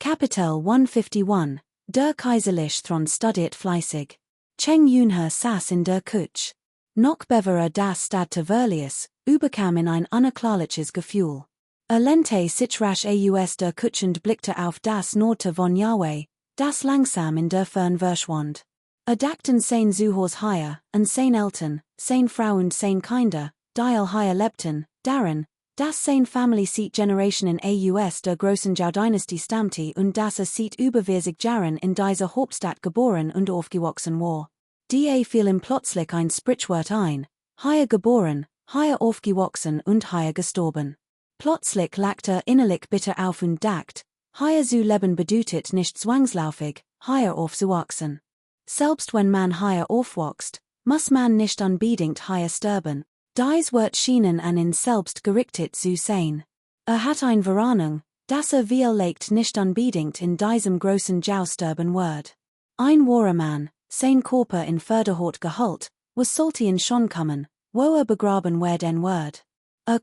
Kapitel 151, der Kaiserlich Thron studiert fleißig. Cheng Yunhe saß in der Kutsch. Noch bevor das Stadte Verlius, überkam in ein unerklärliches Gefühl. Lehnte sich rasch aus der Kutsch und blickte auf das Norte von Yahweh, das langsam in der Fern verschwand. Dachten sein Zuhause hier, und sein Eltern, sein Frau und sein Kinder, die hier lebten, daran, dass sein Family Seat Generation in aus der großen Zhou-Dynastie stammte und dass Seat über 40 Jahren in dieser Hauptstadt geboren und aufgewachsen war. Die fiel ihm plötzlich ein Sprichwort ein, hier geboren, hier aufgewachsen und hier gestorben. Plötzlich lachte innerlich bitter auf und dacht, hier zu leben bedeutet nicht zwangsläufig, hier aufzuwachsen. Selbst wenn man hier aufwächst, muss man nicht unbedingt hier sterben. Dies wird schienen an ihn selbst gerichtet zu sein. Hat eine Verwarnung, dass vielleicht nicht unbedingt in diesem großen Jau sterben wird. Ein wahrer Mann, sein Körper in Förderhort gehalt, was sollte ihn schon kommen, wo begraben werden wird.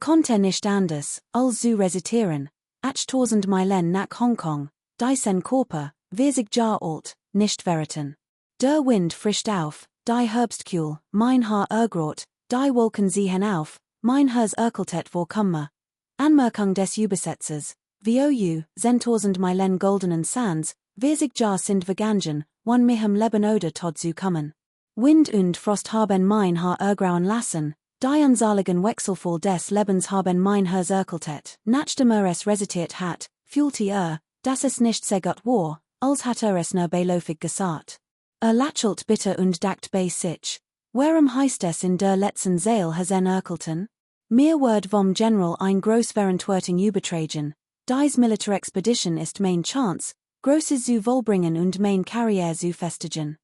Konnte nicht anders, als zu recitieren, 8000 Meilen nach Hongkong, die sein Körper, 40 Jahre alt, nicht verraten. Der Wind frischt auf, die Herbstkühl, mein Haar ergrot, die Wolken ziehen auf, mein Herz erkaltet vorkomme. Anmerkung des Übersetzers, VOU, 10.000 Meilen goldenen Sands, 40 Jahre sind vergangen, wann mir im Leben oder Tod zu kommen. Wind und Frost haben mein Haar ergrauen lassen, die unsaligen Wechselfall des Lebens haben mein Herz erkaltet. Nachdem es recitiert hat, fühlte dass es nicht sehr gut war, als hat es nur beiläufig gesagt. Lächelt bitter und dacht bei sich. Warum heißt es in der letzten Saal hasen erkalten? Mir wird vom General ein Großverantwortung übertragen, dies Military Expedition ist mein Chance, Großes zu vollbringen und mein Karriere zu festigen.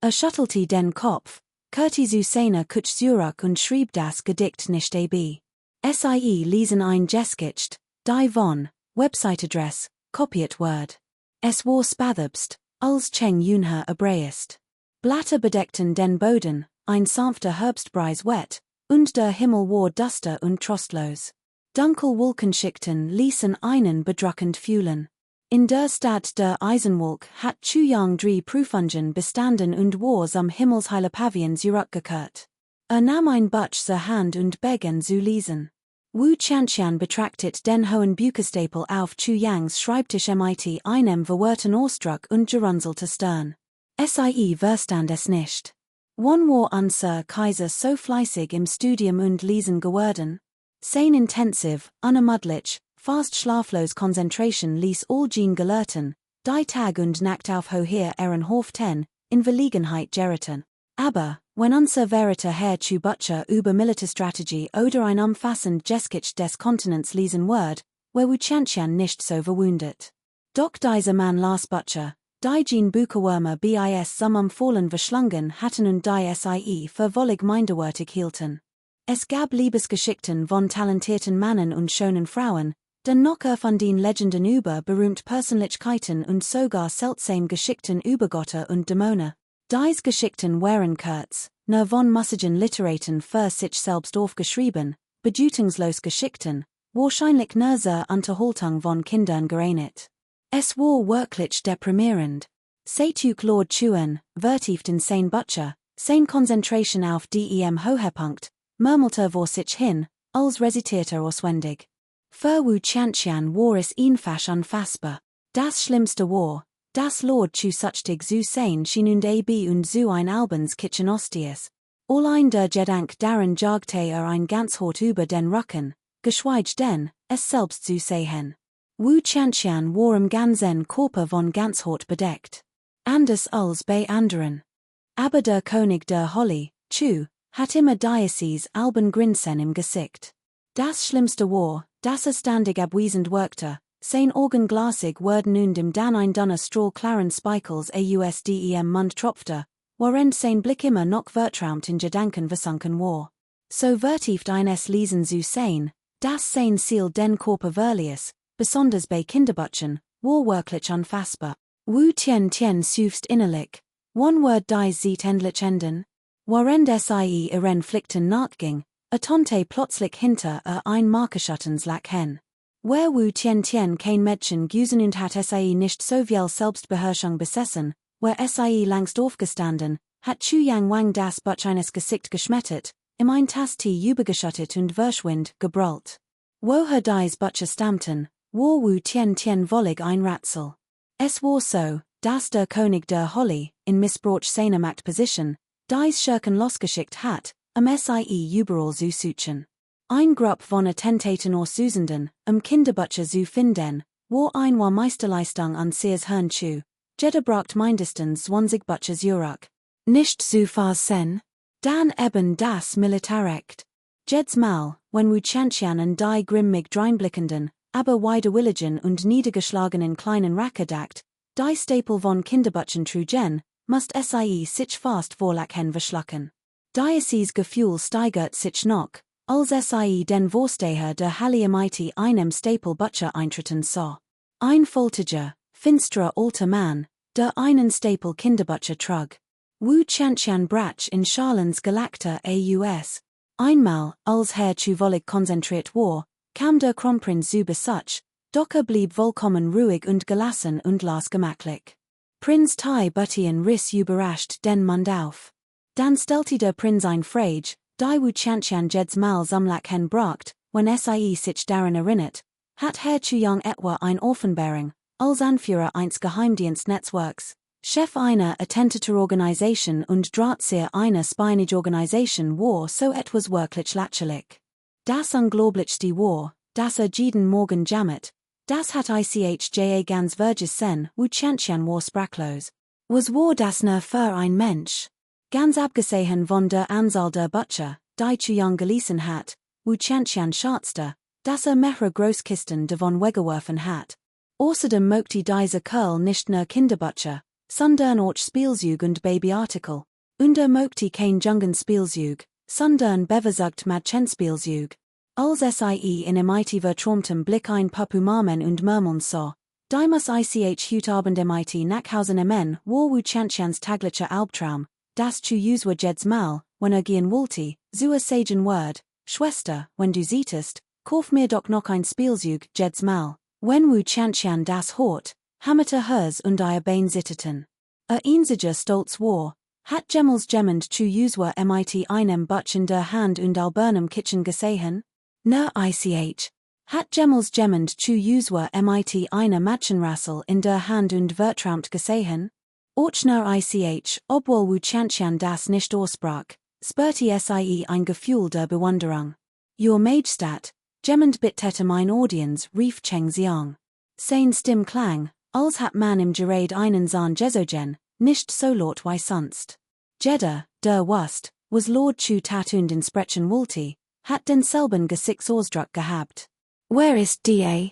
Schüttelte den Kopf, kehrte zu seiner Kutsch zurück und schrieb das Gedicht nicht ab. Sie lesen ein Gesketcht, die von, Website-Adress, kopiert wird. Es war spatherbst, als Cheng Yunhe erbreist. Blätter bedeckten den Boden, ein sanfter Herbstbreis wet, und der Himmel war duster und trostlos. Dunkel Wolkenschichten ließen einen bedrückend fühlen. In der Stadt der Eisenwolk hat Chuyang drei Prüfungen bestanden und war am Himmelsheile Pavillon zurückgekehrt. Nahm ein Buch zur Hand und begann zu lesen. Wu Qianqian betrachtet den hohen Bücherstapel auf Chuyangs Schreibtisch mit einem verwirrten Ausdruck und gerunzelte Stirn. Verstand es nicht. Wann war unser Kaiser so fleißig im Studium und Lesen geworden? Sein intensiv, unermüdlich, fast schlaflos Konzentration ließ all Jean Gelehrten, die Tag und Nacht auf hoher Ehrenhoften, in Verlegenheit geraten. Aber, wenn unser werter Herr zu Butcher über Militärstrategie oder ein umfassend Gesketch des Kontinents lesen wird, war Wu Qianqian nicht so verwundert. Doch dieser Mann las Butcher, die Jean Buchewürmer bis zum Umfallen verschlungen hatten und die für völlig minderwertig hielten. Es gab Liebesgeschichten von talentierten Männern und schönen Frauen, denn noch von den Legenden über berühmte Persönlichkeiten und sogar seltsam Geschichten über Götter und Dämonen. Dies Geschichten waren kurz, nur von Musigen Literaten für sich selbst aufgeschrieben, bedeutungslos Geschichten, wahrscheinlich nur zur Unterhaltung von Kindern geeignet. Es war wirklich deprimierend. Seituk Lord Chuan, vertieft in sein Butcher, sein Konzentration auf dem Höhepunkt, murmelte vor sich hin, als recitierte auswendig. Für Wu Qianqian war es einfach unfassbar. Das Schlimmste war, dass Lord Chu suchtig zu sein schien und und zu ein Albens Kitchen Ostius. Allein der Gedank daran jagte ein ganz Hort über den Rücken, geschweige denn, es selbst zu sehen. Wu Qianqian war im ganzen Körper von Ganzhaut bedeckt. Anders als bei anderen. Aber der König der Holy, Chu, hat immer Diocese Alben Grinsen im Gesicht. Das Schlimmste war, dass ständig abwesend wirkte, sein Augen glasig wurden und im dann ein dünner Strahl klaren Speichels ausdem Mund tropfte, während sein Blick immer noch vertraut in Gedanken versunken war. So vertieft eines Lesen zu sein, dass sein Ziel den Körper Verlius, besonders bei Kinderbutchen, war wirklich unfassbar. Wu Tian suchst innerlich. One word dies sieht endlich enden. Während ihren Pflichten nachging, tonnte plötzlich hinter ein Markerschattens lag hen. Wer Wu Tien kein Mädchen Güsen und hat sie nicht so viel Selbstbeherrschung besessen, wer sie langst aufgestanden, hat Chu Yang Wang das Butch eines Gesicht geschmettert, im ein Tasti übergeschottet und Verschwind gebrüllt. Wo her dies Butcher stammten, war Wu Tien wollig ein Rätsel. Es war so, dass der König der Holly, in missbrauch seiner Machtposition, dies Schurken losgeschickt hat, sie überall zu suchen. Ein Grupp von Attentaten or Susenden, Kinderbutcher zu finden, war Meisterleistung an seers Herrn Chu, jeder bracht mindestens 20 Butchers Jurok. Nicht zu sen. Dan eben das Militärrecht. Jeds Mal, wenn Wu Tiantian und die grimmig dreinblickenden, aber widerwilligen und niedergeschlagenen kleinen Rackerdackt, die Stapel von Kinderbutchen trugen, must sich fast vorlachen verschlucken. Dieses Gefühl steigert sich noch, als den Vorsteher der Halliamite einem Stapel Butcher eintreten sah. Ein foltiger, finsterer alter Mann, der einen Stapel Kinderbutcher trug. Wu Tiantian brach in Charlens Galacter aus. Einmal, als Herr Chu vollig konzentriert war, kam der Kronprinz zu Besuch, doch blieb vollkommen ruhig und gelassen und las gemachtlich. Prinz Tai Buttien riss überrascht den Mund auf. Dann stellte der Prinz ein Frage, die Wu Tiantian jeds Mal zamlachen bracht, wenn sich daran erinnert, hat Herr Chu Yang etwa ein Offenbarung, als Anführer eines Geheimdienstnetzwerks, Chef einer Attentatororganisation und Drahtzieher einer Spionage-Organisation war so etwas wirklich lächerlich. Das Unglaublichste war, dass jeden Morgen jammet, das hat ICHJA ganz vergessen, Wu Tiantian war sprachlos. Was war das nur für ein Mensch? Ganz abgesehen von der Anzahl der Butcher, die Chu Yang gelesen hat, Wu Tiantian scherzte, dass mehrere Großkisten davon weggeworfen hat. Außerdem möchte dieser Kerl nicht nur Kinderbutcher, sondern auch Spielzeug und Babyartikel, und möchte kein Jungenspielzeug, sondern bevorzugt Mädchenspielzeug. Als in MIT vertraumtem Blick ein Papumamen und Murmeln sah, die muss ich heute Abend MIT nachhausen war Wu Tiantians täglicher Albtraum, das zu uswa jeds Mal, wenn gehen wollte, so sagen Word, Schwester, wenn du siehst, kauf mir doch noch ein Spielzeug jeds Mal. Wenn Wu Tiantian das hort, hammerte hers und ihr Bein zitterten. Einziger Stolz war, hat Gemmels gemmend zu uswa MIT einem Butch in der Hand und albernum Kitchen gesehen? Ne hat Gemmels gemmend zu uswa MIT eine Mädchenrassel in der Hand und vertrampt gesehen? Ochner obwohl Wu Tiantian das nicht aussprach, spürte ein Gefühl der Bewunderung. Your Majestät, gemmend bittete mein Audience, rief Cheng Xiang. Sein Stimm klang, als hat man im Gerade einen Zahn Jesogen, nicht so laut wie sonst. Jeder, der wust, was Lord Chu tatund in sprechen wollte, hat denselben Gesichtsausdruck gehabt. Wer ist da?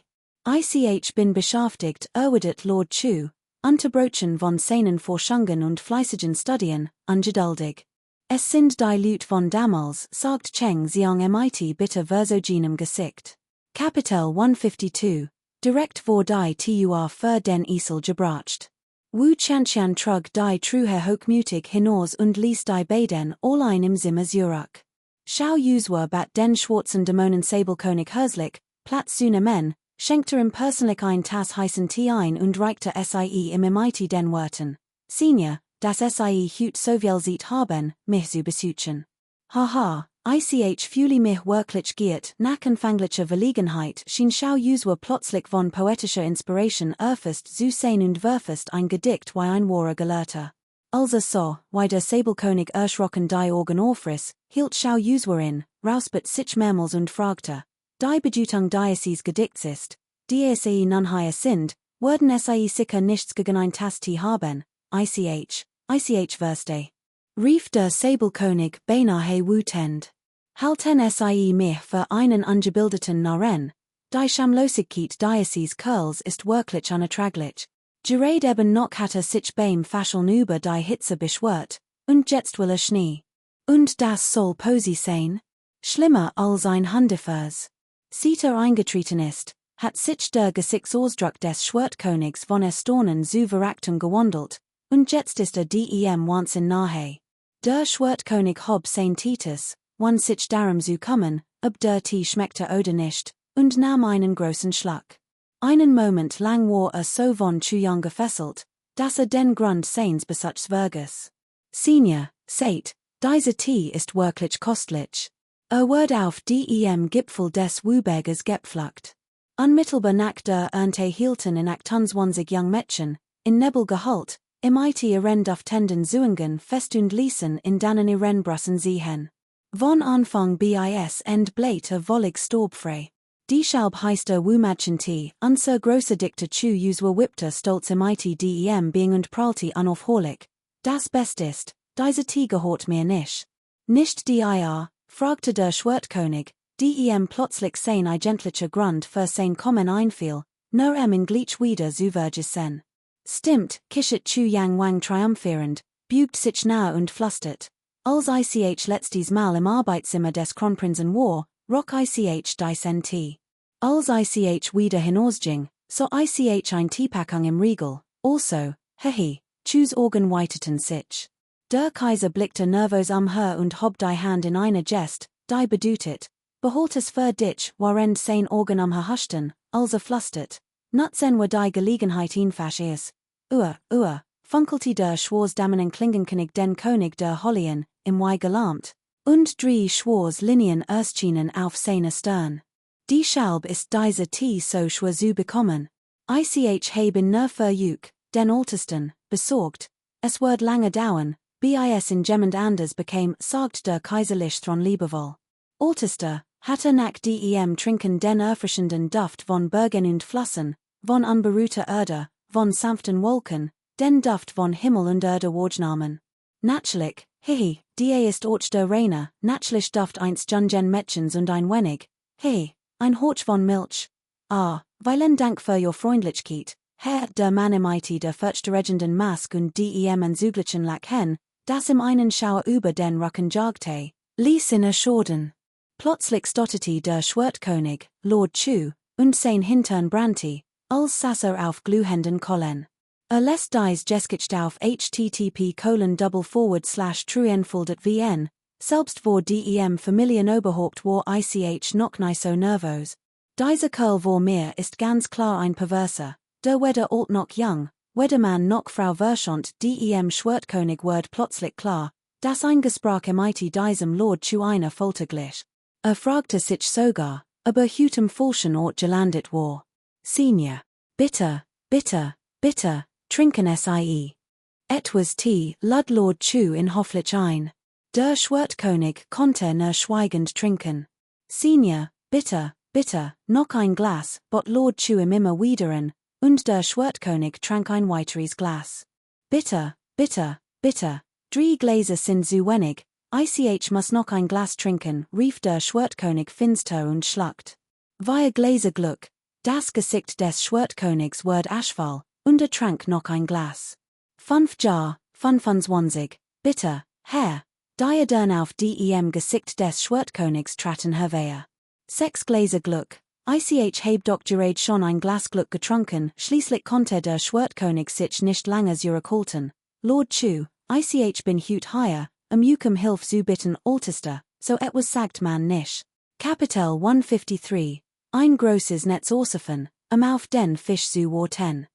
Ich bin beschäftigt, erwidert Lord Chu, unterbrochen von seinen Forschungen und fleißigen Studien, ungeduldig. Es sind die Leute von damals, sagt Cheng Xiang MIT bitte versogenem Gesicht. Kapitel 152, direkt vor die Tur für den Esel gebracht. Wu Tiantian trug die Truhe hochmutig hinaus und ließ die beiden allein im Zimmer zurück. Schau uswa bat den schwarzen Dämonen Sabelkönig herslich, Platz zu nehmen, schenkte ihm persönlich ein Tass heißen Tee ein und reichte im MIT den Worten. Senior, dass heut so viel Zeit haben, mich zu besuchen. Haha, fühle mich wirklich giert, nach anfänglicher Verlegenheit schien schau uswa plötzlich von poetischer Inspiration erfasst zu sein und verfasst ein Gedicht wie ein wahrer Gelehrter. Also so, wie der Sabelkönig erschrocken die Augen aufriss, hielt schau uswa in, rausbet sich mehrmals und fragte, die Bedeutung dieses Gedichts ist, die nanheier sind, würden sicher nichts gegen ein Tasti haben, ich Verste. Rief der Sabelkönig beinahe wütend. Halten mich für einen angebildeten Narren, die Schamlosigkeit dieses Kerls ist wirklich unerträglich. Gerade eben noch hat sich beim Fascheln über die Hitze beschwert, und jetzt will Schnee. Und das soll Posi sein? Schlimmer als ein Handefers. Seit eingetreten ist, hat sich der Gesichtsausdruck des Schwertkönigs von Erstaunen zu Verachtung gewandelt, und jetzt ist dem Wahnsinn nahe. Der Schwertkönig hob sein Titus, wann sich darum zu kommen, ob der Tee schmeckte oder nicht, und nahm einen großen Schluck. Einen Moment lang war so von zu jung gefesselt, dass den Grund seines Besuchs vergaß. Senior, sagt, diese Tee ist wirklich kostlich. Word auf dem Gipfel des Wüberges gepflückt. Unmittelbar nach der Ernte hielten in 28 jung Mädchen, in Nebel gehüllt, ihren duftenden Zuingen fest und ließen in dannen ihren Brussen ziehen. Von Anfang bis Ende wollig staubfrei. Deshalb heißt Wumadchen Tee, unser große Dichter zu uswer whipter stolz dem being und pralti unaufhörlich. Das Best ist, diese Tee gehört mir nicht. Nicht dir, fragte der Schwertkönig, plötzlich sein eigentlicher Grund für sein Kommen einfiel, nur in gleich wieder zu vergessen. Stimmt, kischet Chu Yang Wang triumphierend, bügt sich nahe und flüstert. Als ich letztes Mal im Arbeitszimmer des Kronprinzen war, rock ich diesen Tee. Als ich wieder hinausging, so ich ein Teepackung im Riegel, also, hehe, Chus Organ weiteten sich. Der Kaiser blickte nervös her und hob die Hand in eine Gest, die bedeutet, beholt es für dich, während sein Organ her haschten, als flüstert. Nutzen war die Gelegenheit einfach is. Funkelte der Schwarzdammenen Klingenkönig den König der Hollien, im Wei gelarmt, und drei Schwarzlinien Erstschienen auf seine Stirn. Deshalb ist diese Tee so schwer zu bekommen. Ich haben nur für Juk, den Ältesten, besorgt. Es wird lange dauern, bis in jemand anders bekäme, sagt der kaiserlich Thron liebewohl. Ältester, hatte nach dem Trinken den erfrischenden Duft von Bergen und Flüssen, von unberührter Erde, von sanften Wolken, den Duft von Himmel und Erde wahrgenommen. Natürlich, die ist auch der reine, natürlich Duft eins Jungen Mädchens und ein wenig, ein Horch von Milch. Vielen Dank für Ihr Freundlichkeit, Herr der Mann im IT der fürchterregenden Mask und dem enzüglichen Lachen, das im einen Schauer über den Rücken jagte, ließ in erschoden. Plötzlich stotterte der Schwertkönig, Lord Chu, und sein Hintern brannte, als saß auf glühenden Kohlen. Lässt dies geskicht auf http://truenfold.vn, selbst vor dem Familienoberhaupt war ich noch nicht so nervös. Dieser Kerl vor mir ist ganz klar ein Perverser, der weder alt noch jung, weder Mann noch Frau verschont. Dem Schwertkönig wird plötzlich klar, dass ein Gespräch im IT diesem Lord zu einer Folter glich. Fragte sich sogar, ob hutem falschen Ort gelandet war. Senior, bitte, trinken sie. Etwas Tee lud Lord Chu in hofflich ein. Der Schwertkönig konnte nur schweigend trinken. Senior, bitte, noch ein Glas, bot Lord Chu im immer wiederen, und der Schwertkönig trank ein weiteres Glas. Bitte, 3 Gläser sind zu wenig, ich muss noch ein Glas trinken, rief der Schwertkönig finster und schluckt. Via Gläser Glück, das Gesicht des Schwertkönigs wird aschfahl, und trank noch ein Glas. 5 Jar, 25, bitte, Herr, Diadern auf dem Gesicht des Schwertkönigs traten hervor. 6 Gläser Glück, ich hab doch gerade schon ein Glas Glück getrunken, schließlich konnte der Schwertkönig sich nicht lange zurückhalten. Lord Chu, ich bin heut hier, Hilf zu bitten Ältester, so etwas sagt man nicht. Kapitel 153, ein großes Netz außerfen, auf den Fisch zu warten.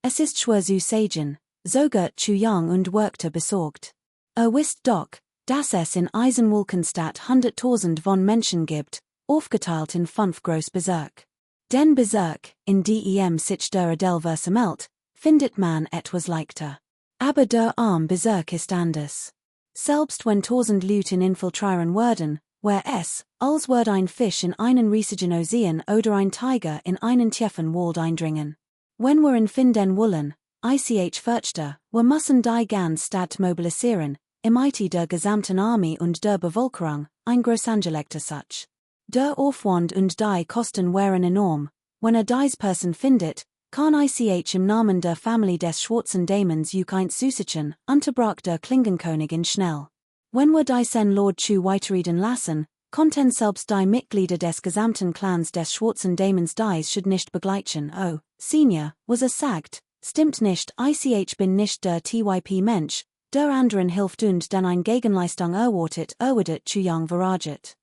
Es ist schwer zu sagen, sogar zu jung und wirkte besorgt. Wisst doch, dass es in Eisenwolkenstadt 100.000 von Menschen gibt, aufgeteilt in 5 Großbezirk. Den Bezirk, in dem sich der Adel versammelt, findet man etwas leichter. Aber der arm Bezirk ist anders. Selbst wenn 1000 Leute infiltrieren würden, wär es, als würde ein Fisch in einen riesigen Ozean oder ein Tiger in einen tiefen Wald eindringen. Wenn wir in finden wollen, ich fürchte, wir müssen die ganze Stadt mobilisieren, im IT der gesamten Armee und der Bevölkerung, ein großangelegter Such. Der Aufwand und die Kosten wären enorm, wenn dies Person findet, kann ich im Namen der Familie des schwarzen Dämons eins zusichern, unterbrach der Klingenkönigin schnell. Wenn wir diesen Lord Chu weiterreden lassen, konnten selbst die Mitglieder des gesamten Clans des schwarzen Dämons dies should nicht begleiten. Oh, Senior, was sagt, stimmt nicht, ich bin nicht der TYP-Mensch, der anderen hilft und dann ein Gegenleistung erwartet zu jung veraget.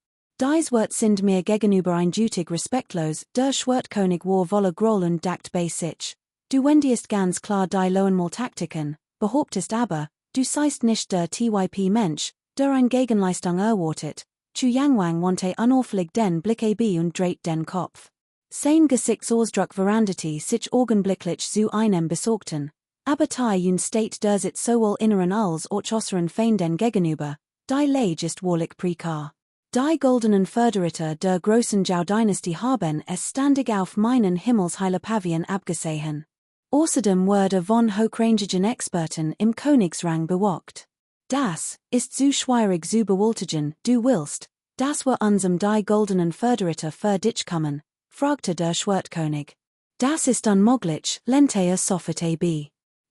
Dies wird sind mir gegenüber eindeutig respektlos, der Schwertkönig war voller Groll und Dacht bei sich. Du wendest ganz klar die Lohenmal Taktiken, behauptest aber, du seist nicht der Typ Mensch, der ein Gegenleistung erwartet. Chu Yangwang wante unauffällig den Blick ab und dreht den Kopf. Sein Gesichtsausdruck veranderte sich augenblicklich zu einem besorgten. Aber die und State der Sitz sowohl inneren als auch äußeren Feinden gegenüber, die Lage ist wahrlich prekar. Die goldenen Förderiter der großen Zhou-Dynastie haben es ständig auf meinen Himmelsheilpavien abgesehen. Außerdem wurde von hochrangigen Experten im Königsrang bewacht. Das ist zu schwierig zu bewältigen, du willst, dass wir unserem die goldenen Förderiter für dich kommen, fragte der Schwertkönig. Das ist unmöglich, lehnte er sofort ab.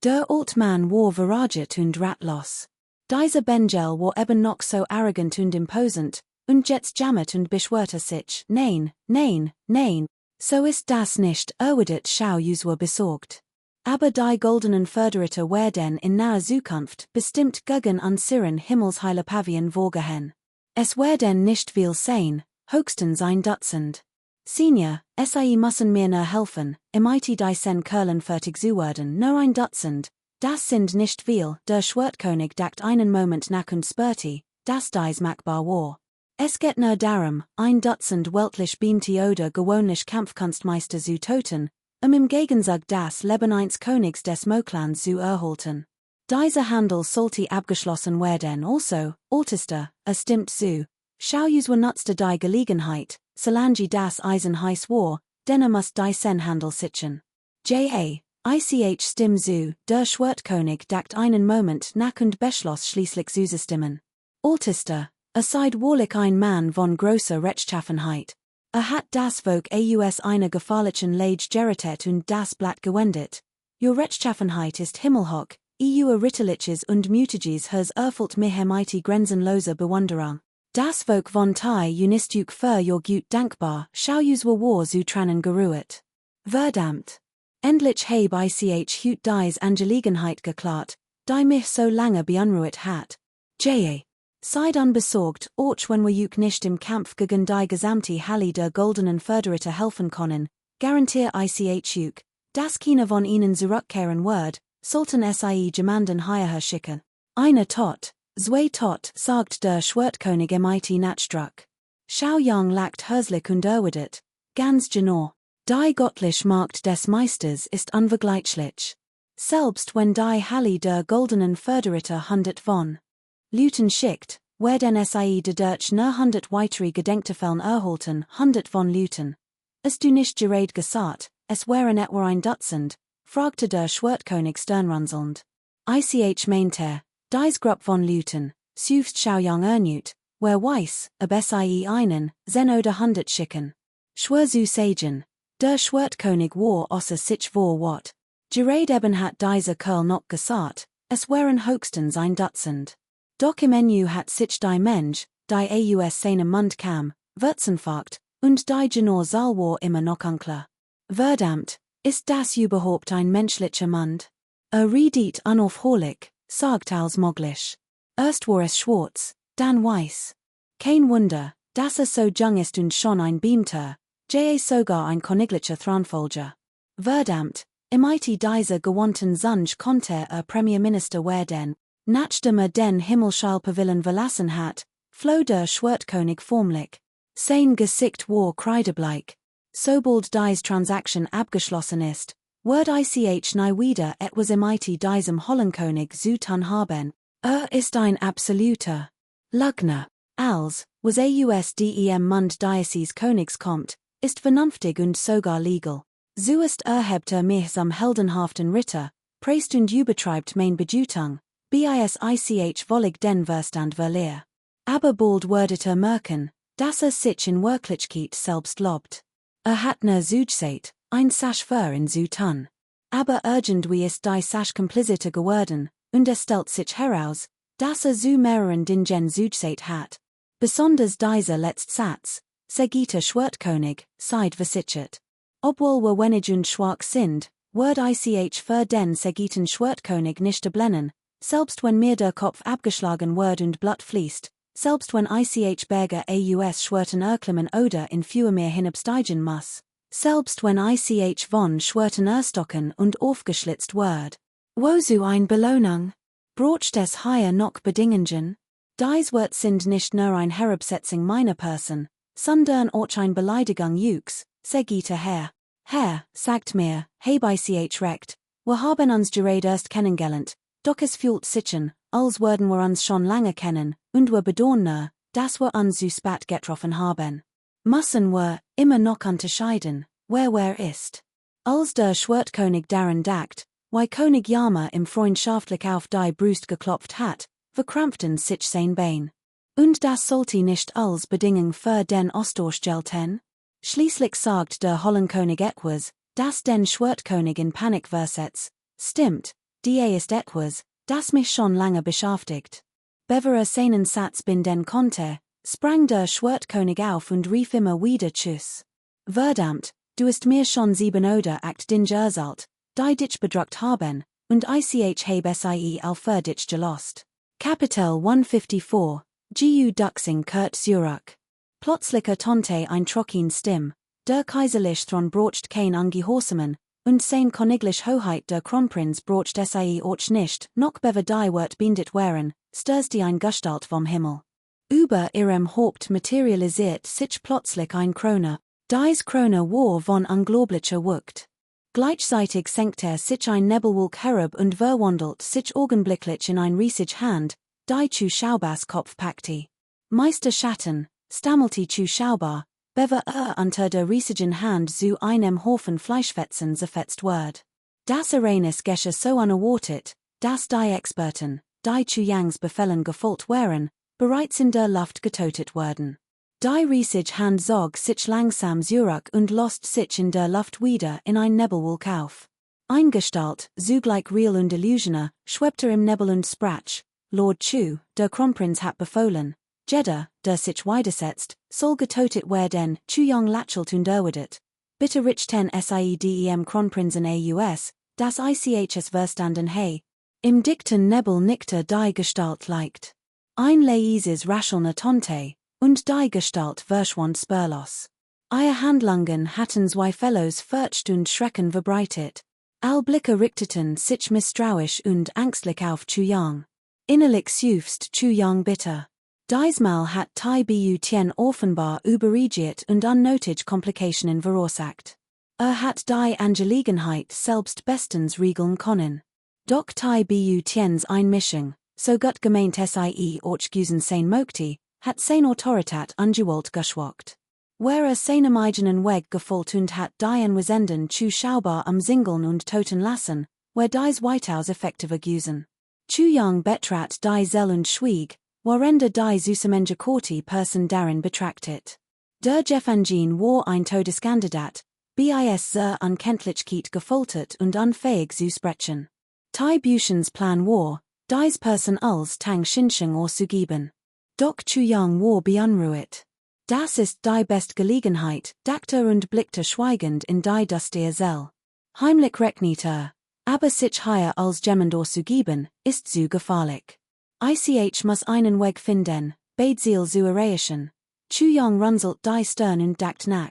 Der Altmann war verraget und ratlos. Dieser Bengel war eben noch so arrogant und imposant, und jetzt jammert und beschwerte sich, nein, nein, nein, so ist das nicht, erwidert Xiao Yuzhua besorgt. Aber die goldenen Förderiter werden in naher Zukunft bestimmt gegen unseren Himmelsheilpavien vorgehen. Es werden nicht viel sein, höchstens ein Dutzend. Senior, SAI müssen mir nur helfen, imite die sen Curlen fertig zu werden, nur ein Dutzend, das sind nicht viel, der Schwertkönig dacht einen Moment nach und spürte, dass dies machbar war. Es geht nur darum, ein Dutzend weltlich beamte oder gewöhnlich Kampfkunstmeister zu töten, im Gegenzug das Leben eines Königs des Moklands zu erhalten. Dieser Handel sollte abgeschlossen werden also, Altester, stimmt zu. Xiao Yuzhua nutzte die Gelegenheit, solange das Eisen heiß war, denn muss die sen Handel sichern. Ich stimm zu, der Schwertkönig dacht einen Moment nach und beschloss schließlich zuzustimmen. Altester, seid wahrlich ein Mann von großer Rechtschaffenheit. Hat das Volk aus einer gefährlichen Lage gerettet und das Blatt gewendet. Your Rechtschaffenheit ist himmelhoch, ritterliches und mutiges has erfüllt mich mighty grenzenlose Bewunderung. Das Volk von Tai unistuk für your gut dankbar, Xiao Yuzhua war zu Tranen geruht. Verdammt. Endlich heb ich hut dies Angelegenheit geklart, die mich so lange beunruhigt hat. Seid unbesorgt, auch wenn wir juk nicht im Kampf gegen die gesamte Halle der goldenen Förderiter helfen können, garantiere ich juk, dass keiner von ihnen zurückkehren wird, sollten sie jemanden hierher schicken. Eine tot, zwei tot, sagt der Schwertkönig mighty nachdruck. Xiao Yang lacht herzlich und erwidert, ganz genau, die göttliche Macht des Meisters ist unvergleichlich. Selbst wenn die Halle der goldenen Förderiter 100 von Luten schickt, werden sie dadurch nur 100 weitere Gedenktafeln erhalten, 100 von Luten. Ist du nicht gerade gesagt, es wären etwa ein Dutzend, fragte der Schwertkönig sternrunzelnd. Ich meinte, dies Gruppe von Luten, sucht Xiao Yang ernut, wer weiß, ob sie einen, 10 oder 100 schicken. Schwer zu sagen, der Schwertkönig war außer sich vor wat. Gerade eben hat dieser Kerl noch gesagt, es wären höchstens ein Dutzend. Doch im Menü hat sich die Mensch, die aus seinem Mund kam, Wurzenfakt, und die genau Zahl war immer noch unklar. Verdammt, ist das überhaupt ein menschlicher Mund? Redet unaufhörlich, sagt als möglich. Erst war es schwarz, dann weiß. Kein Wunder, dass so jung ist und schon ein Beamter, sogar ein königlicher Thronfolger. Verdammt, imite dieser gewohnten Songe konnte Premierminister werden. Nachdem den Himmelsheilpavillon verlassen hat, floh der Schwertkönig formlich. Sein Gesicht war kreidebleich. Sobald dies Transaction abgeschlossen ist, wird ich nie wieder etwas imite diesem Hollenkönig zu tun haben. Ist ein absoluter Lügner. Als, was dem Mund dieses Königs kommt, ist vernünftig und sogar legal. So ist hebt mich zum heldenhaften Ritter, preist und übertreibt mein Bedeutung. Bis wollig den Verstand verlier. Aber bald werdet merken, dass sich in Wirklichkeit selbst lobt. Hat ne Zugseit, ein Sasch für in zu tun. Aber irgendwie ist die Sasch kompliziter geworden, und stellt sich heraus, dass zu mehreren Dingen Zugseit hat. Besonders dieser letzte Satz, Segita Schwertkönig, seid versichert. Obwohl wir wenig und schwach sind, wird ich für den Segiten Schwertkönig nicht blennen. Selbst wenn mir der Kopf abgeschlagen wird und Blut fließt, selbst wenn ich Berger aus Schwerten erklimmen oder in Fuhrmeer hinabsteigen muss, selbst wenn ich von Schwerten erstocken und aufgeschlitzt wird. Wozu ein Belohnung? Braucht es hier noch Bedingungen? Dies wird sind nicht nur ein Herabsetzung meiner Person, sondern auch ein Beleidigung Jux, sehr geehrter Herr. Herr, sagt mir, hab ich recht, wir haben uns gerade erst kennengelernt, doch es fühlt sich, als würden wir uns schon lange kennen, und wir bedonnen, dass wir uns so spät getroffen haben. Müssen wir immer noch unterscheiden, wer ist. Als der Schwertkönig daran dacht, wie König Yama im freundschaftlich auf die Brust geklopft hat, verkrampften sich sein Bein. Und das sollte nicht als Bedingung für den Austausch gelten? Schließlich sagt der Hollenkönig etwas, das den Schwertkönig in Panik versetzt. Stimmt, die ist etwas, das mich schon lange beschäftigt. Bevor seinen Satz binden konnte, sprang der Schwertkönig auf und rief immer wieder Tschüss. Verdammt, du hast mir schon 7 oder 8 Dinge erzählt, die dich bedrückt haben, und ich habe sie all für dich gelost. Kapitel 154, Gu Duxing Kurt Zurück. Plötzlich ertönte ein trocken Stimm, der kaiserlich Thron brocht kein Angehorsamen, und sein königlich Hoheit der Kronprinz brocht sie auch nicht, noch bever die wird bindet wären, stürzte ein Gestalt vom Himmel. Über ihrem Haupt materialisiert sich plötzlich ein Krone, dies Krone war von unglaublicher Wucht. Gleichzeitig senkte sich ein Nebelwolk herab und verwandelt sich augenblicklich in ein riesig Hand, die zu Schaubers Kopf packte. Meister Schatten, stammelte zu Schauber, bever unter der riesigen Hand zu einem Haufen Fleischfetzen zerfetzt wird. Das Ereignis geschah so unerwartet, dass die Experten, die zu Yangs Befehlen gefolgt waren, bereits in der Luft getötet wurden. Die riesige Hand zog sich langsam zurück und lost sich in der Luft wieder in ein Nebelwolk auf. Ein Gestalt, zugleich real und illusioner, schwebte im Nebel und sprach, Lord Chu, der Kronprinz hat befohlen, Jeddah, der sich widersetzt, soll getötet werden, Chu Yong lächelt und erwidert. Bitte richten seidem Kronprinzen aus, das ichs verstanden he. Im dichten Nebel nickte die Gestalt leicht. Ein leises Rascheln ertönte, und die Gestalt verschwand spurlos. Ihre Handlungen hatten zweifellos furcht und Schrecken verbreitet. All Blicke richteten sich misstrauisch und ängstlich auf Chu Yong. Innerlich seufzt Chu Yong bitter. Diesmal hat Tai Bu Tien offenbar überreagiert und unnötig Komplikationen verursacht. Hat die Angelegenheit selbst bestens regeln können. Doch Tai Bu Tiens Einmischung, so gut gemeint sie auch gewesen sein möchte, hat sein Autorität ungewollt geschwagt. Where seinem eigenen Weg gefolgt und hat die Anwesenden zu Schaubar am Singeln und Toten lassen, where dies weitaus effektiver gewesen. Chu Yong betrat die Zell und schwieg, warende die Süßemenge Korti Person darin betrachtet. Der Jeffangin war ein Todeskandidat, bis sehr Unkenntlichkeit gefoltert und unfähig zu sprechen. Tai Buchens Plan war, dies Person als Tang Shinsheng auszugeben. Doch Chu Yong war beunruhigt. Das ist die beste Gelegenheit, dachte und blickte schweigend in die dustige Zell. Heimlich rechnete, aber sich hier als jemand auszugeben, ist zu gefährlich. Ich muss einen Weg finden, Beidseal zu erreichen. Chu Yong runzelt die Stirn und dacht nach.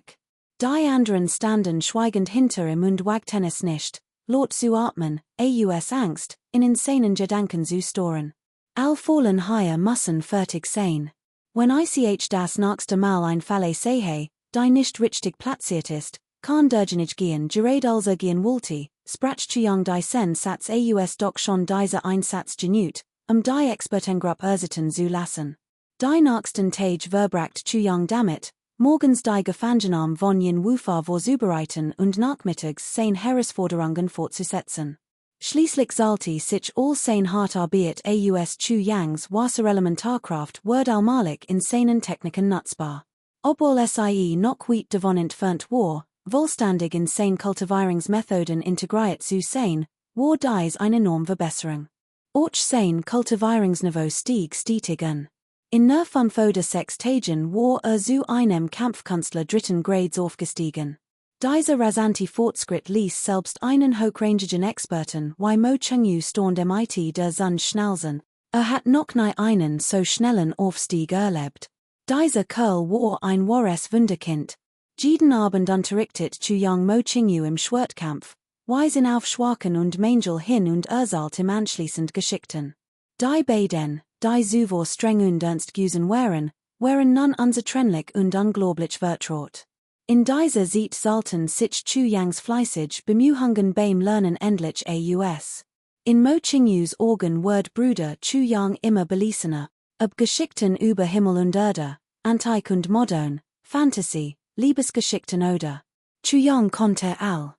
Die anderen standen schweigend hinter ihm und wagten es nicht, laut zu atmen, aus Angst, in insanen Gedanken zu storen. All fallen hier müssen fertig sein. Wenn ich das nächste Mal ein Falle sehe, die nicht richtig platziert ist, kann derjenige gehen gerade als gehen wollte, sprach Chu Yong die sen Satz aus doch schon diese Einsatz genügt, die Expertengruppe ersetzen zu lassen. Die nächsten Tage verbracht Chu Yong damit, morgens die Gefangenen von Yin Wufa vorzubereiten und nachmittags sein Herausforderungen fortzusetzen. Schließlich sollte sich all sein Hartarbeit aus Chu Yangs Wasserelementarkraft wird allmalig in seinen Techniken nutzbar. Obwohl sie noch weit davon entfernt war, vollständig in sein Kultivierungsmethoden integriert zu sein, war dies eine enorme Verbesserung. Auch sein Kultivierungsniveau stieg stetig an. In nur 5 oder 6 Tagen war zu einem Kampfkünstler 3. Grades aufgestiegen. Dieser rasante Fortschritt ließ selbst einen hochrangigen Experten wie Mo Chengyu Storn MIT der Sun schnalzen, Hat noch nie einen so schnellen Aufstieg erlebt. Dieser Kerl war ein wahres Wunderkind. Jeden Abend unterrichtet zu Young Mo Chingyu im Schwertkampf, Weisen auf Schwachen und Mangel hin und erzählt im anschließend Geschickten. Die beiden, die zuvor streng und ernst gewesen waren nun unzertrennlich und unglaublich vertraut. In dieser Zeit sollten sich Chu Yangs fleißig bemühungen beim Lernen endlich aus. In Mo Chingyus Augen wird Bruder Chu Yang immer belissener, ob Geschickten über Himmel und Erde, Antik und Modern, Fantasy, Liebesgeschickten oder. Chu Yang konnte all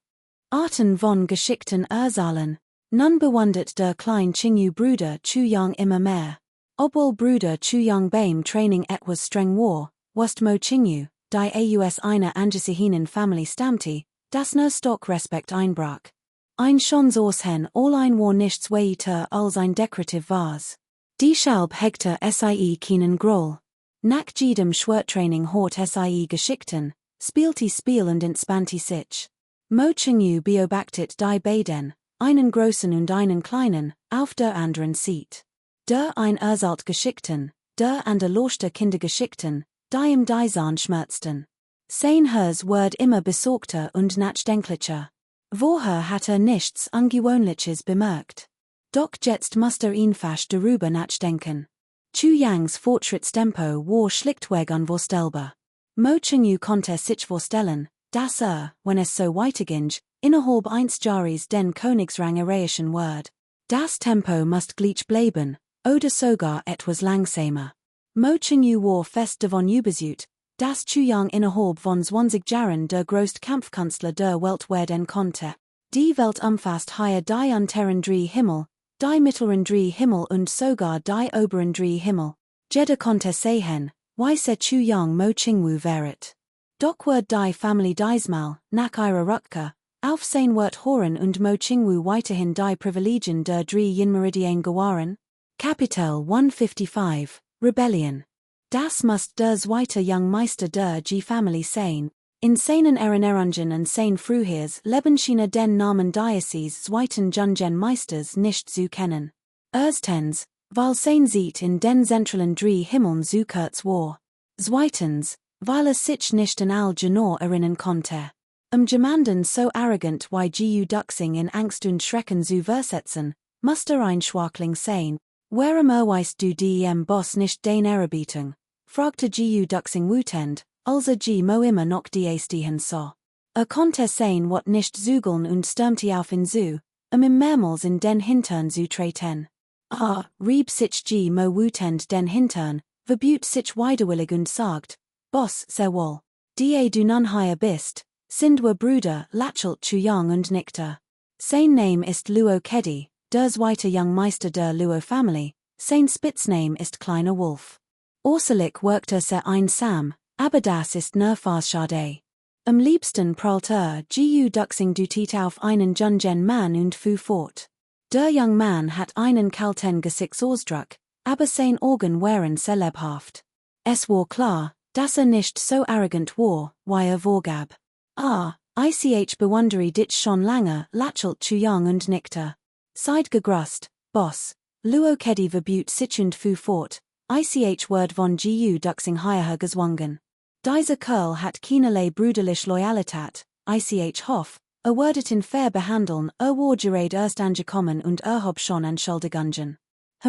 Arten von Geschickten erzählen. Nun bewundert der kleine Chingyu Bruder Chu Yang immer mehr. Obwohl Bruder Chu Yang beim Training etwas streng war, wusste Mo Chingyu, die aus einer angesehenen Family stammte, dass nur Stock Respekt einbrach. Ein schons Aussehen allein war nichts weiter als ein dekorativ Vase. Deshalb hegte sie keinen Groll. Nach jedem Schwerttraining hat sie Geschickten, spielte Spiel und entspannte sich. Mo Chingyu beobachtet die beiden, einen großen und einen kleinen, auf der anderen Seite. Der ein erzählt Geschickten, der andere loste Kindergeschickten, die im Dasein schmerzten. Sein Herz wird immer besorgter und nachdenklicher. Vorher hat nichts Ungewöhnliches bemerkt. Doch jetzt muss ihn fast darüber nachdenken. Chu Yangs Fortschrittstempo war schlichtweg unvorstellbar. Mo Chingyu konnte sich vorstellen, dass wenn es so weiterging, innerhalb eines Jahres den Königsrang erreichen wird. Das Tempo muss gleich bleiben, oder sogar etwas langsamer. Mo Chingyu war fest davon überzeugt, dass Chu Yang innerhalb von 20 Jahren der größte Kampfkünstler der Welt werden konnte. Die Welt umfasst hier die unteren drei Himmel, die mittleren drei Himmel und sogar die oberen drei Himmel. Jeder konnte sehen, wie se Chu Yang Mo Chingyu wäret. Doch wird die Family diesmal, nach ihrer Rückkehr, auf sein Wort hören und Mo Chingyu weiterhin die Privilegien der drei Yin-Meridien gewahren? Kapitel 155, Rebellion. Das muss der zweite Young Meister der G-Family sein. In seinen Erinnerungen und sein früheres Leben schien den Namen dieses zweiten Jungen Meisters nicht zu kennen. Erstens, weil sein Seat in den zentralen drei Himmeln zu kurz war. Zweitens, weil sich nicht an all genau erinnern konnte. Jemanden so arrogant wie Gu Duxing in Angst und Schrecken zu versetzen, musste ein Schwachling sein. Warum weißt du dem Boss nicht den Ehrerbietung? Fragte Gu Duxing wütend, als G Mo immer noch die stehen sah. Konnte sehen wat nicht zügeln und stürmte auf ihn zu, ihm mehrmals in den Hintern zu treten. Rieb sich G Mo wütend den Hintern, verbüht sich widerwillig und sagt, Boss, sehr wohl. Die du nun hier bist, sind wir Brüder, lächelt Chu Yang und nickte. Sein Name ist Luo Keddy, der zweite Young Meister der Luo Family, sein Spitzname ist Kleiner Wolf. Außerlich workte er einsam, aber das ist nur fast schade. Am liebsten prahlt Gu Duxing dutit auf einen jungen Mann und fuhr fort. Der Young Mann hat einen kalten Gesichtsausdruck, aber sein Augen waren sehr lebhaft. Es war klar, dass nicht so arrogant war, wie vorgab. Ich bewundere dich schon lange, lächelt Chu Yang und nickte. Seid gegrüßt, Boss. Luo Keddy verbüht sich und fuhr fort. Ich word von Gu Duxing hierher gezwungen. Dieser Kerl hat keinerlei brüderlich Loyalität, ich hoff, wordet in fair behandeln, war gerade erst angekommen und hab schon Entschuldigungen.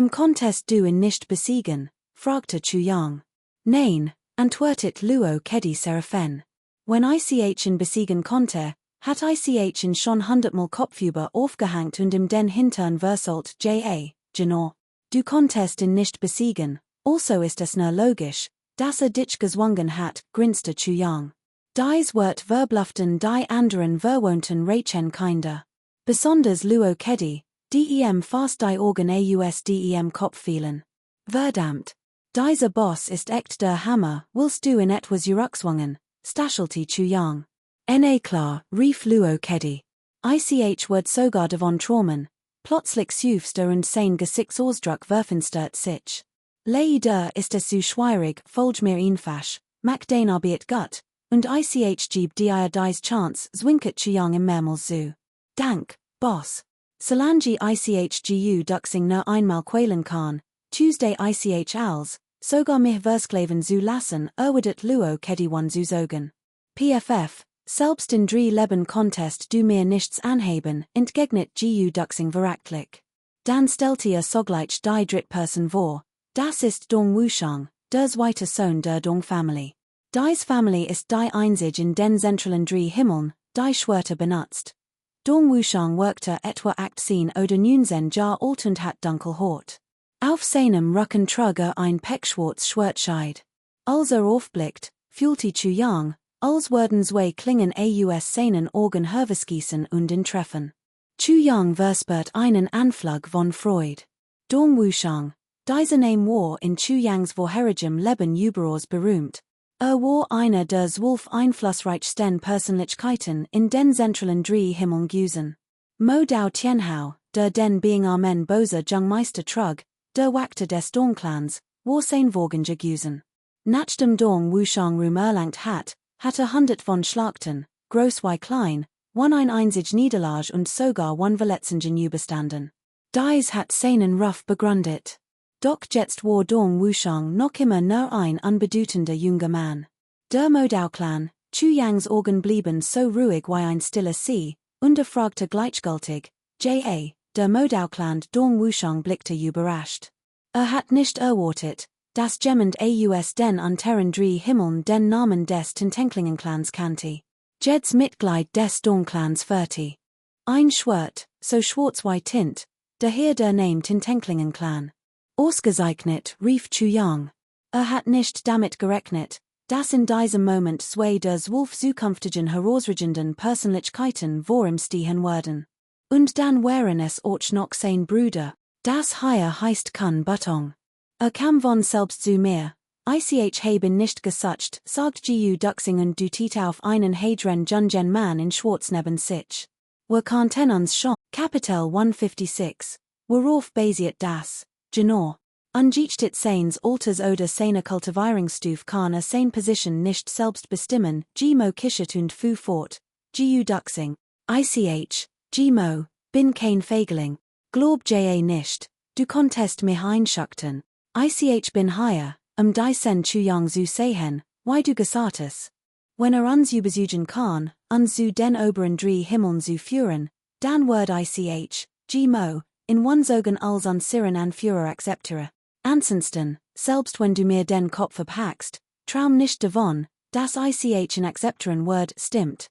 Konntest du ihn nicht besiegen? Fragte Chu Yang. Nein, antwortet Luo Keddy Seraphen. Wenn ich ihn besiegen konnte, hat ich ihn schon 100-mal kopfüber aufgehängt und im den Hintern versohlt, genau. Du konntest ihn nicht besiegen, also ist es nur logisch, dass dich gezwungen hat, grinste Chu Yang. Dies wird verblufften die anderen verwohnten Rächen kinder. Besonders Luo Keddy, dem fast die Augen aus dem Kopf fielen. Verdammt. Dieser Boss ist echt der Hammer, willst du in etwas zurückzwungen, stachelte Chu Yang. Klar, rief Luo Keddy. Ich wird sogar davon träumen. Plötzlich süfst und sein Gesichtsausdruck verfinstert sich. Leider ist es so schwierig, folg mir einfach, mac den Arbeit gut, und ich geb dir dies Chance, zwinkert Chu Yang im mehrmals zu. Dank, Boss. Solange ich Gu Duxing nur einmal quälen kann, Tuesday ich als, sogar mich verskleven zu lassen, erwidet luo kediwan zu zogen. PFF, selbst in drei Leben Contest du mir nichts anheben, entgegnet gu duxing verachtlich. Dan stellte sogleich die Drittperson vor, das ist Dong Wushang, der zweite Sohn der Dong Family. Dies Family ist die einzige in den zentralen drei Himmeln, die Schwerte benutzt. Dong Wushang workte etwa 18 oder 19 Jahr alt und hat dunkel Hort. Auf seinem Rücken trug ein pechschwarz Schwertscheid. Als aufblickt, fühlte Chu Yang, als würden zwei Klingen aus seinen Augen hervorschießen und ihn treffen. Chu Yang verspürt einen Anflug von Freude. Dong Wushang, dieser Name war in Chu Yangs vorherigem Leben überaus berühmt. War einer der 12 einflussreichsten Persönlichkeiten in den zentralen drei Himmeln gewesen. Mo Dao Tianhao, der den Being Armen Bose Jungmeister trug, der Wachter des Dongclans, war sein Vorgänger gewesen. Nachdem Dong Wushang Ruhm erlangt hat 100 von Schlachten, groß wie klein, ein einzig Niederlage und sogar Verletzungen überstanden. Dies hat seinen Ruf begründet. Doch jetzt war Dong Wushang noch immer nur ein unbedeutender junger Mann. Der Modao-Clan, Chu Yangs Augen blieben so ruhig wie ein stiller See, und fragte gleichgültig, der Modao-Clan Dong Wushang blickte überrascht. Hat nicht erwartet, dass jemand aus den unteren drei Himmeln den Namen des Tintenklingen-Clans kannte. Jeds Mitglied des Dong-Clans 40. Ein Schwert, so schwarz wie Tint, daher der Name Tintenklingen-Clan. Ausgezeichnet, rief Chu Yang. Hat nicht damit gerechnet, dass in diesem Moment zwei der 12 zukünftigen herausragenden Persönlichkeiten vor ihm stehen würden. Und dann wären es auch noch sein Bruder, das hier heißt kann Butong. Kam von selbst zu mir, ich haben nicht gesucht, sagt gu duxing und du tit auf einen hedren jungen Mann in schwarz neben sich. Wir kannten uns schon, Kapitel 156, worauf basiert das? Genau. Ungeachtet seines Alters oder seiner Kultivierungsstufe kann seine Position nicht selbst bestimmen, Gmo kischet und fu fort, gu duxing, Gmo, bin kein Feigling, glaub nicht, du konntest mich einschachten, bin hier, die Chu Yang zu sehen, wie du gesagt wenn uns übersuchen kann, uns zu den oberen drei Himmeln zu führen, dann wird Gmo, in Augen als unseren Anführer akzeptiere. Ansonsten, selbst wenn du mir den Kopf abhackst, traum nicht davon, dass in akzeptieren wird stimmt.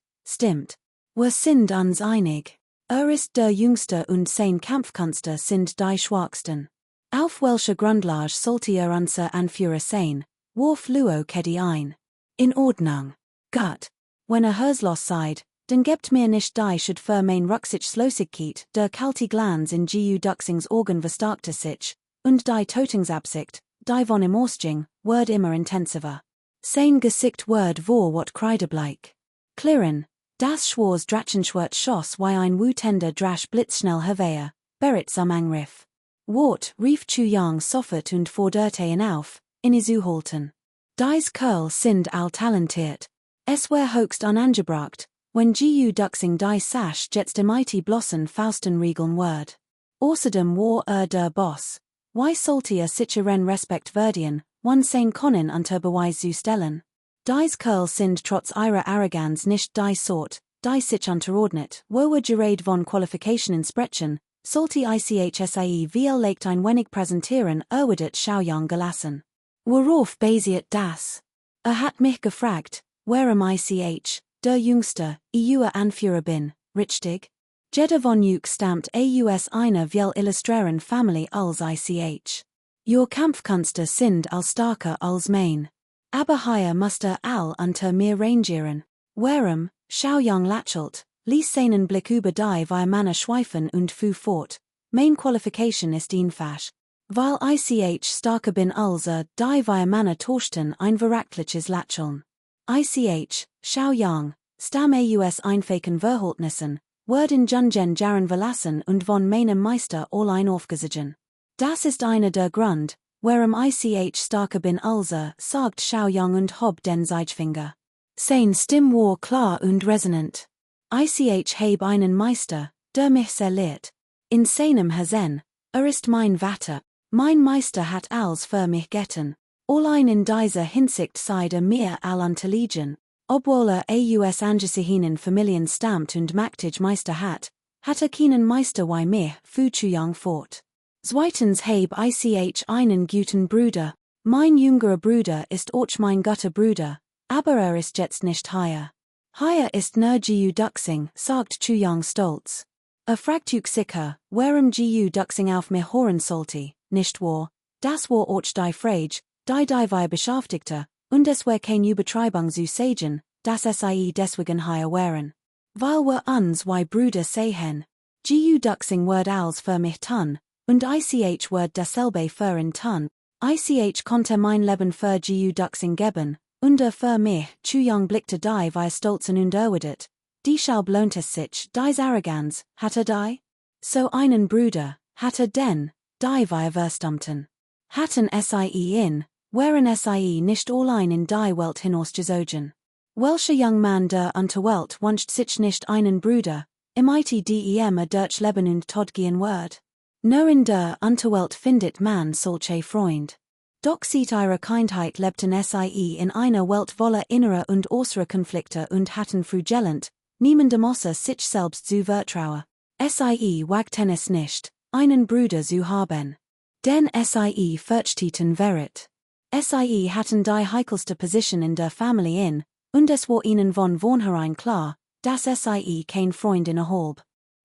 Wir sind uns einig. Ist der Jüngste und sein Kampfkunste sind die Schwachsten. Auf welcher Grundlage sollte unser Anführer sein, warf Luo Kedi ein. In Ordnung. Gut. Wenn hörslos seid, dann gebt mir nicht die Schuld für mein Rücksichtslossigkeit, der kalte Glanz in gu duxings Augen verstärkte sich, und die Tötungsabsicht, die von ihm ausging, wird immer intensiver. Sein Gesicht wird vor wat kreidebleich. Klirren, das schwarz Drachenschwert schoss wie ein wütender Drasch blitzschnell hervor, bereits am Angriff. Wart, rief Chu Yang sofort und forderte ihn auf, in zu halten. Dies Kerl sind all talentiert. Es wär höchst unangebracht, wenn gu duxing die Sash jetzt im blossen Fausten regeln wird. Außerdem war der Boss. Why sollte sicheren Respekt verdienen, wenn sein Können unter Beweis zu stellen? Dies Kerl sind trotz ihrer Arroganz nicht die Sort, die sich unterordnet, wo wir gerade von Qualifikationen sprechen, sollte ICHSIE VL legt ein wenig präsentieren, erwidert Xiaoyang gelassen. Worauf basiert das? Hat mich gefragt, warum der Jüngste, Anführer bin, richtig? Jeder von euch stammt aus einer viel illustrieren Family als Your Kampfkünste sind als starker als mein. Aber hier musste all unter mir rangieren. Warum, Xiaoyang lächelt, ließ seinen Blick über die wie Männer schweifen und fu fort. Mein Qualification ist einfach, weil starker bin als die wie Männer torschten ein verachtliches Lächeln. Xiaoyang, stamm aus einfachen Verhältnissen, wird in Jungen Jaren verlassen und von meinem Meister allein aufgesiegen. Das ist einer der Grund, warum starker bin als sagt Xiaoyang und hob den Zeigefinger. Sein Stimm war klar und resonant. Heb einen Meister, der mich sehr lehrt. In seinem Hasen, ist mein Vater. Mein Meister hat als für mich getan. Allein in dieser Hinsicht seid mir all unterlegen. Obwohl aus Angesichten Familien stammt und machtig Meister hat keinen Meister wie mich für zu jung fort. Zweitens heb ich einen guten Bruder. Mein jüngerer Bruder ist auch mein guter Bruder, aber ist jetzt nicht hier. Hier ist nur Gu Duxing, sagt zu jung stolz. Fragt sicher, warum Gu Duxing auf mich hören sollte, nicht wahr? Das war auch die Frage, die wir beschäftigte, und es war keine Übertreibung zu sagen, dass sie deswegen hier wären. Weil wir uns wie Brüder sehen. Gu Duxing wird als für mich tun, und ich wird dasselbe für ihn tun. Ich konnte mein Leben für Gu Duxing geben, und für mich, zu jung blickte die wir stolzen und erwidert. Die Schalb lohnt es sich, dies Arroganz, hatte die? So einen Bruder, hatte denn, die wir verstammten. Hatten sie wären sie nicht allein in die Welt hinausgezogen. Welcher young man der Unterwelt wünscht sich nicht einen Bruder, mit dem durch Leben und Tod gehen wird? Nur in der Unterwelt findet man solche Freund. Doch sieht ihre Kindheit lebten sie in einer Welt voller innerer und äußerer Konflikte und hatten frühgelend, niemandem außer sich selbst zu vertrauen. Sie wagten es nicht, einen Bruder zu haben. Denn sie fürchteten Verrat. Sie hatten die heikelste Position in der Familie in, und es war ihnen von vornherein klar, dass sie kein Freund innerhalb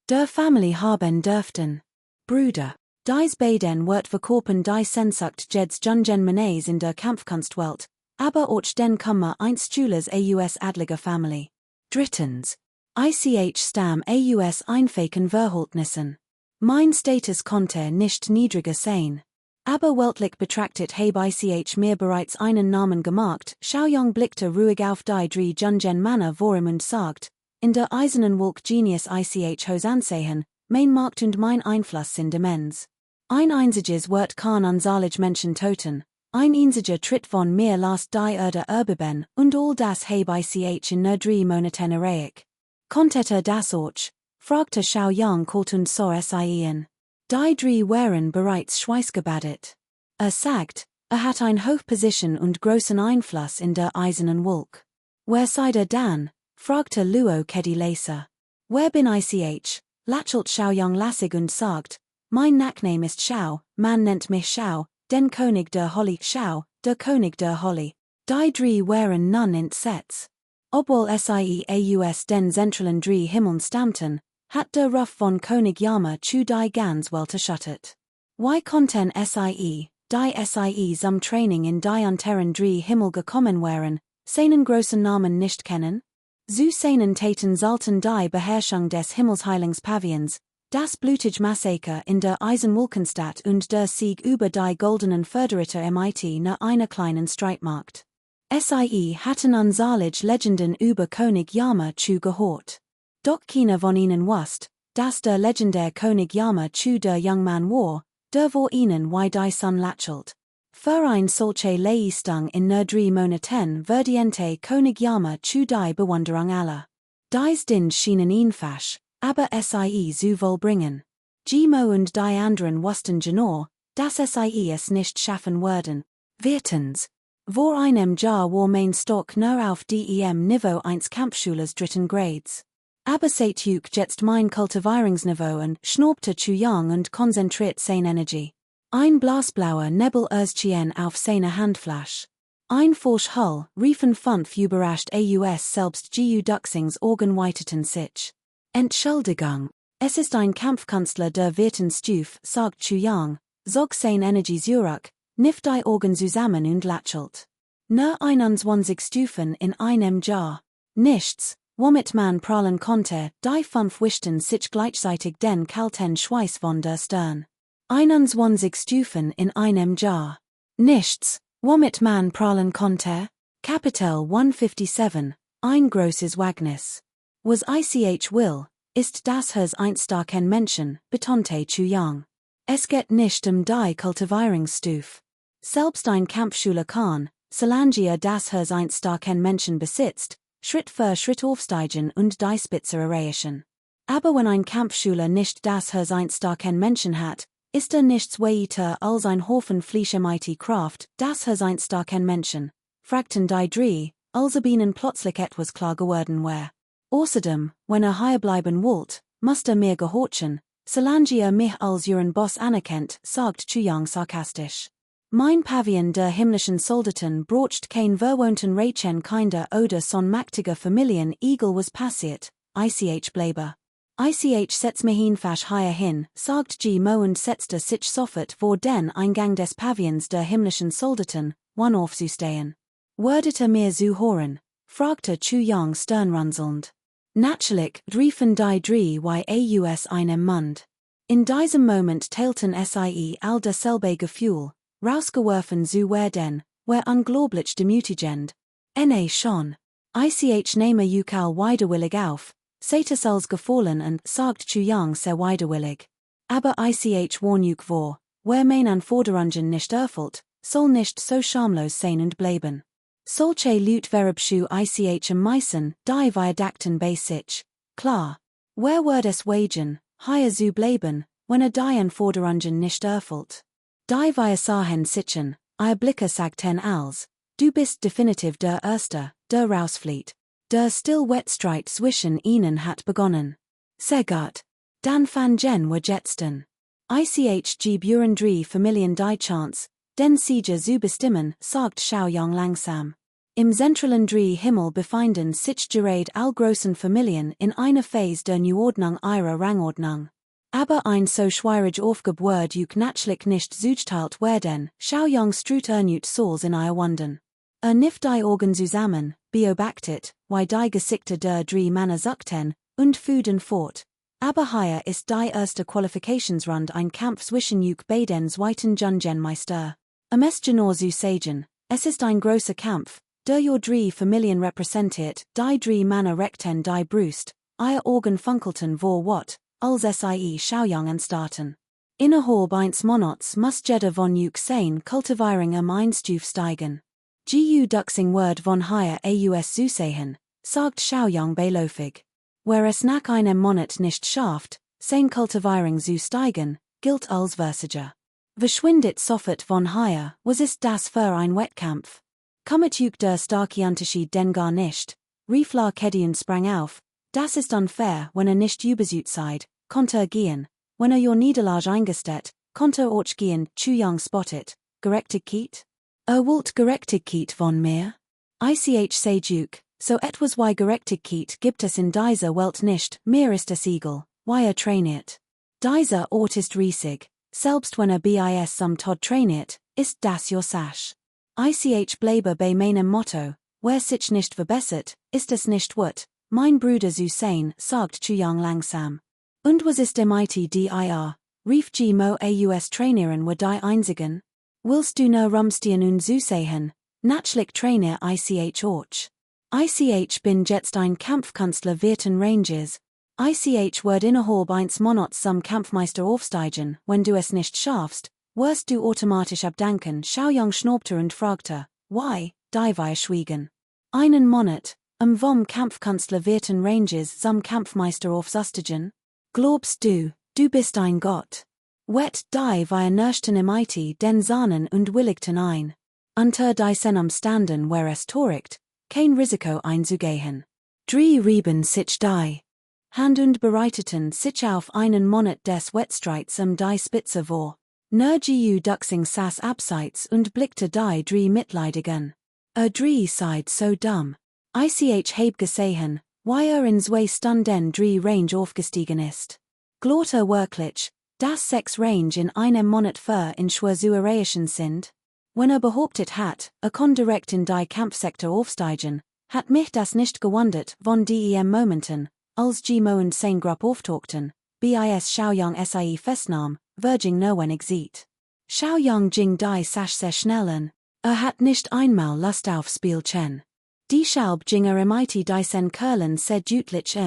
der Familie haben dürften. Brüder, dies beiden wird verkorpen die Sehnsucht jeds jungen Mannes in der Kampfkunstwelt, aber auch den Kummer einst Schülers aus adliger Familie. Drittens, ich stamm aus einfachen Verhältnissen. Mein Status konnte nicht niedriger sein. Aber weltlich betrachtet habe ich mir bereits einen Namen gemacht. Xiaoyang blickte ruhig auf die drei jungen Männer vor ihm und sagt, in der eisernen Wolk Genius ich hos ansehen, mein Markt und mein Einfluss sind immens. Ein einziges wird kann anzahlage Menschen toten, ein einziger Tritt von mir lasst die Erde erbeben, und all das habe ich in nur 3 Monaten erreicht. Konnte das auch? Fragte Xiaoyang kalt und so ihn. Die 3 wären bereits schweißgebadet. Sagt, hat ein Hochposition und großen Einfluss in der eisernen Wolk. Wer seid dann? Fragte Luo Kedi Leser. Wer bin ich? Lächelt Xiaoyang lassig und sagt, mein Nachname ist Xiao, man nennt mich Xiao, den König der Holly Xiao, der König der Holly. Die 3 wären nun in Sets. Obwohl sie aus den zentralen 3 Himmeln stammten, hat der Ruf von König Yama zu die ganz Welt erschüttert. Wie konnten die zum Training in die unteren 3 Himmel gekommen wären, seinen großen Namen nicht kennen? Zu seinen Taten sollten die Beherrschung des Himmelsheilungspavions, das blutige Massaker in der Eisenwolkenstadt und der Sieg über die goldenen Förderritter mit einer kleinen Streitmacht. Sie hatten anzahlage Legenden über König Yama gehört. Doch keiner von ihnen wusste, dass der legendäre König Yama der Jungmann war, der vor ihnen wie die Sonne lächelt. Für ein solche Leistung in nur 3 Monaten verdiente König Yama die Bewunderung aller. Dies Din schienen einfach, aber sie zu vollbringen. Jimo und die anderen wussten genau, dass sie es nicht schaffen würden. Viertens, vor einem Jahr war mein Stock nur auf dem Niveau 1 Kampfschules 3. Grades. Aber seit jetzt mein Kultivierungsniveau und schnaubte zu jung und konzentriert seine Energie. Ein blasblauer Nebel erschien auf seine Handfläche. Ein Hull riefen 5 überrascht aus selbst Gu Duxings Augen weiteten sich. Entschuldigung, es ist ein Kampfkünstler der 4. Stufe, sagt Chu Yang, zog sein Energie zurück, niff die Augen zusammen und lächelt. Nur 21 Stufen in einem Jahr. Nichts, womit man prahlen konnte, die 5 wischten sich gleichzeitig den kalten Schweiß von der Stirn. 21 Stufen in einem Jahr. Nichts, womit man prahlen konnte. Kapitel 157, ein großes Wagnis. Was ich will, ist das Hers einstarken Menschen, betonte Chu Yang. Es geht nicht die Kultivierungsstufe. Selbst ein Kampfschüler kann, solange das Hers einstarken Menschen besitzt, Schritt für Schritt aufsteigen und die Spitze erreichen. Aber wenn ein Kampfschüler nicht das Hers einstarken Menschen hat, ist nichts weiter als ein Haufen Fleisch Kraft, das has ein starken Menschen, fragten die drei, als ihnen plötzlich etwas klar geworden war. Außerdem, wenn hier bleiben wollt, müsst mir gehorchen, solange mich als Ihren Boss anerkennt, sagt Chuyang sarkastisch. Mein Pavian der himmlischen Soldaten brocht kein verwohnten Reichen kinder oder son mächtiger Familien Eagle was passiert, ich bleibe. Ich setz mich einfach hier hin, sagt Mo und setzte sich sofort vor den Eingang des Pavians der himmlischen Soldaten, aufzustehen. Würdet mir hören? Fragte Chuyang sternrunzelnd. Natürlich, riefen die drei aus einem Mund. In diesem Moment teilten sie all dasselbe Gefühl, rausgeworfen zu werden, wer unglaublich demütigend. Schon. Ich nehme Yukal widerwillig auf, seht es als gefallen und sagt Chuyang sehr widerwillig. Aber ich warn Juk vor, wer mein Anforderungen nicht erfüllt, soll nicht so schamlos sein und bleiben. Solche Leute verabschu ich am meisten, die Viadakten bei sich. Klar. Wer wird es wagen, hier zu bleiben, wenn die Anforderungen nicht erfüllt? Die sahen sichen, Blicke sagten als, du bist definitiv der Erste, der rausflieht. Der Stillwettstreit zwischen ihnen hat begonnen. Sehr gut. Dann fangen wir jetzt an. Ich buren drei Familien die Chance, den Sieger zu bestimmen, sagt Xiaoyang langsam. Im zentralen drei Himmel befinden sich gerade all großen Familien in einer Phase der Neuordnung ihrer Rangordnung. Aber ein so schwierig aufgebaut Juk natürlich nicht zugeteilt werden, Xiaoyang strut ernut Souls in ihr Wunden. Nift die Organ zusammen, beobachtet, wie die Gesichter der drei Männer zuckten, und fuhren fort. Aber hier ist die erste Qualifikationsrund ein Kampf zwischen Juk beiden zweiten Jungenmeister. Es genau zu sagen, es ist ein großer Kampf, der jo drei Familien repräsentiert, die drei Männer reckten die Brust, ihr Organ funkelten vor wat, als sie Xiaoyang anstarten. Innerhalb eines Monats muss jeder von Juk sein Kultivierung ein Stuf steigen. Duxing Word von hier aus zu sehen, sagt Xiaoyang beiläufig. Wer es nach einem Monat nicht schafft, sein Kultivierung zu steigen, gilt als Versager. Verschwindet sofort von hier, was ist das für ein Wettkampf? Kommet Juk der starke Unterschied denn gar nicht, rief La Kedian sprang auf, das ist unfair, wenn nicht übersüht seid, konnte gehen, wenn jo Niederlage eingesteht, konnte auch gehen, Chuyang spottet, Gerechtigkeit? Wollt Gerechtigkeit von mir? Ich sei Juk, so etwas wie Gerechtigkeit gibt es in dieser Welt nicht, mehr ist es egal, wie trainiert. Dieser Ort ist riesig, selbst wenn bis zum Tod trainiert, ist das jo Sache. Ich bleibe bei meinem Motto, wer sich nicht verbessert, ist es nicht wert, mein Bruder zu sein, sagt Chuyang langsam. Und was ist dir, rief Mo aus Trainerin war die einzigen? Willst du nur rumstehen und zu sehen, natürlich trainer ich auch. Ich bin jetzt ein Kampfkünstler werden Ranges. Ich wird innerhalb eines Monats zum Kampfmeister aufsteigen, wenn du es nicht schaffst, wirst du automatisch abdanken, Xiaoyang schnaubte und fragte, why, die wir schwiegen. Einen Monat, vom Kampfkünstler werden Ranges zum Kampfmeister aufzustigen? Glaubst du bist ein Gott? Wet die wir nörschten im IT den Sahnen und willigten ein. Unter diesen Umständen wär es torigt, kein Risiko einzugehen. Drei rieben sich die Hand und bereiteten sich auf einen Monat des Wettstreits die Spitze vor. Nergiu Duxing saß abseits und blickte die drei mitleidigen. Drei seid so dumm. Ich heb gesehen, wie ins Way stunden drei Range aufgestiegen ist. Glotter wirklich, dass 6 Range in einem Monat für in Schwerzuerreichen sind. Wenn behauptet hat, kon direkt in die Kampfsektor aufsteigen, hat mich das nicht gewundert, von dem Momenten, als Mo und sein Grupp auftauchten, bis Xiaoyang sie festnahm, Virgin no one exit. Xiaoyang ging die Sache sehr schnell an, hat nicht einmal Lust auf Spielchen. Die Schaub ging im IT diesen Kerlen sehr deutlich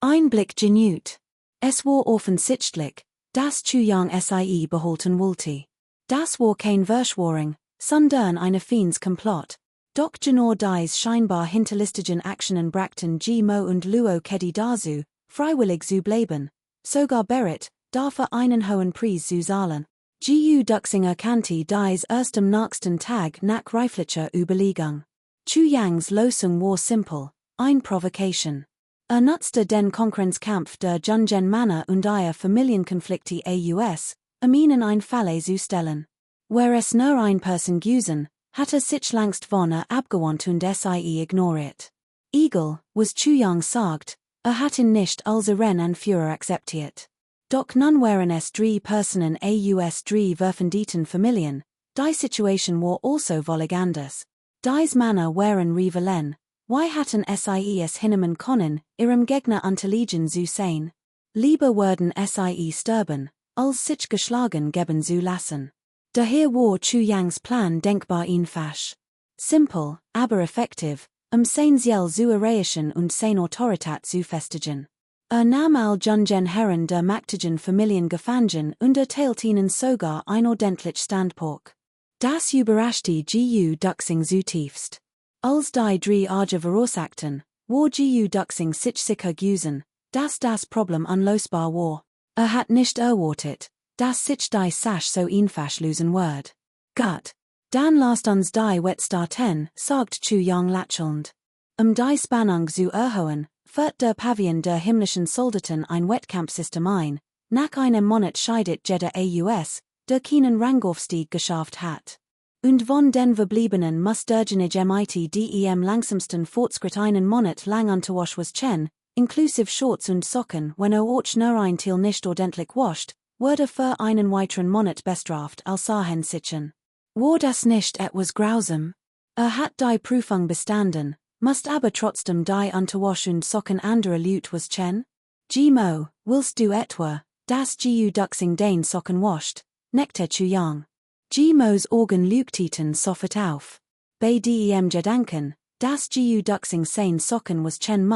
ein Blick genügt. Es war offensichtlich, dass Chuyang sie behalten wollte. Das war kein Verschwörung, sondern eine Fiends Komplott. Doch genau dies scheinbar hinterlistigen Aktionen brachten Mo und Luo Kedi dazu, freiwillig zu bleiben. Sogar Berit, dafür einen hohen Preis zu zahlen. GU Duxing erkannte dies erstem nächsten Tag nach reiflicher Überlegung. Chu Yang's Losung war simple, ein Provocation. Nutzte den Konkurrenzkampf der Jungen Männer und ihre Familienkonflikte aus, ihnen ein Falle zu stellen. Where es nur ein Person gewesen, hatte sich längst von abgewandt und sie ignoriert. Eagle, was Chu Yang sagt, hat ihn nicht als Rennanführer akzeptiert. Doch nun waren es drei Personen aus drei verfendeten Familien, die Situation war also völlig anders. Dies Männer waren Rivalen, wie hatten es hinnehmen können, ihrem Gegner unterlegen zu sein. Lieber würden sie sterben, als sich geschlagen geben zu lassen. Daher war Chu Yangs Plan denkbar einfach. Simple, aber effektiv, sein Ziel zu erreichen und seine Autorität zu festigen. Nahm all Jungen Herren der mächtigen Familien gefangen und erteilte ihnen sogar ein ordentlich Standpunkt. Das überraschte GU Duxing zutiefst. Als die drei Arge verorsakten, war GU Duxing sich sicher gewesen, dass das Problem unlösbar war. Hat nicht erwartet, dass sich die Sache so einfach lösen wird. Gut. Dann lasst uns die Wet starten, sagt Chu Yang lächelnd. Die Spannung zu erhöhen, führt der Pavillon der himmlischen Soldaten ein Wettkampfsystem ein, nach einem Monat scheidet jeder aus, der keinen Rangaufstieg geschafft hat. Und von den verbliebenen muss derjenige mit dem langsamsten Fortschritt einen Monat lang unterwasch was chen, inklusive Shorts und Socken, wenn auch nur ein Teil nicht ordentlich wascht, wurde für einen weiteren Monat bestraft als sahen sichen. War das nicht etwas grausam? Hat die Prüfung bestanden, must aber trotzdem die Unterwasch und Socken anderer Leute was chen? Gmo, willst du etwa, das GU Duxing den Socken wascht, neckte Chu Yang. Gmos Organ leuchteten sofort auf. Bei dem Gedanken, das GU Duxing sein Socken was chen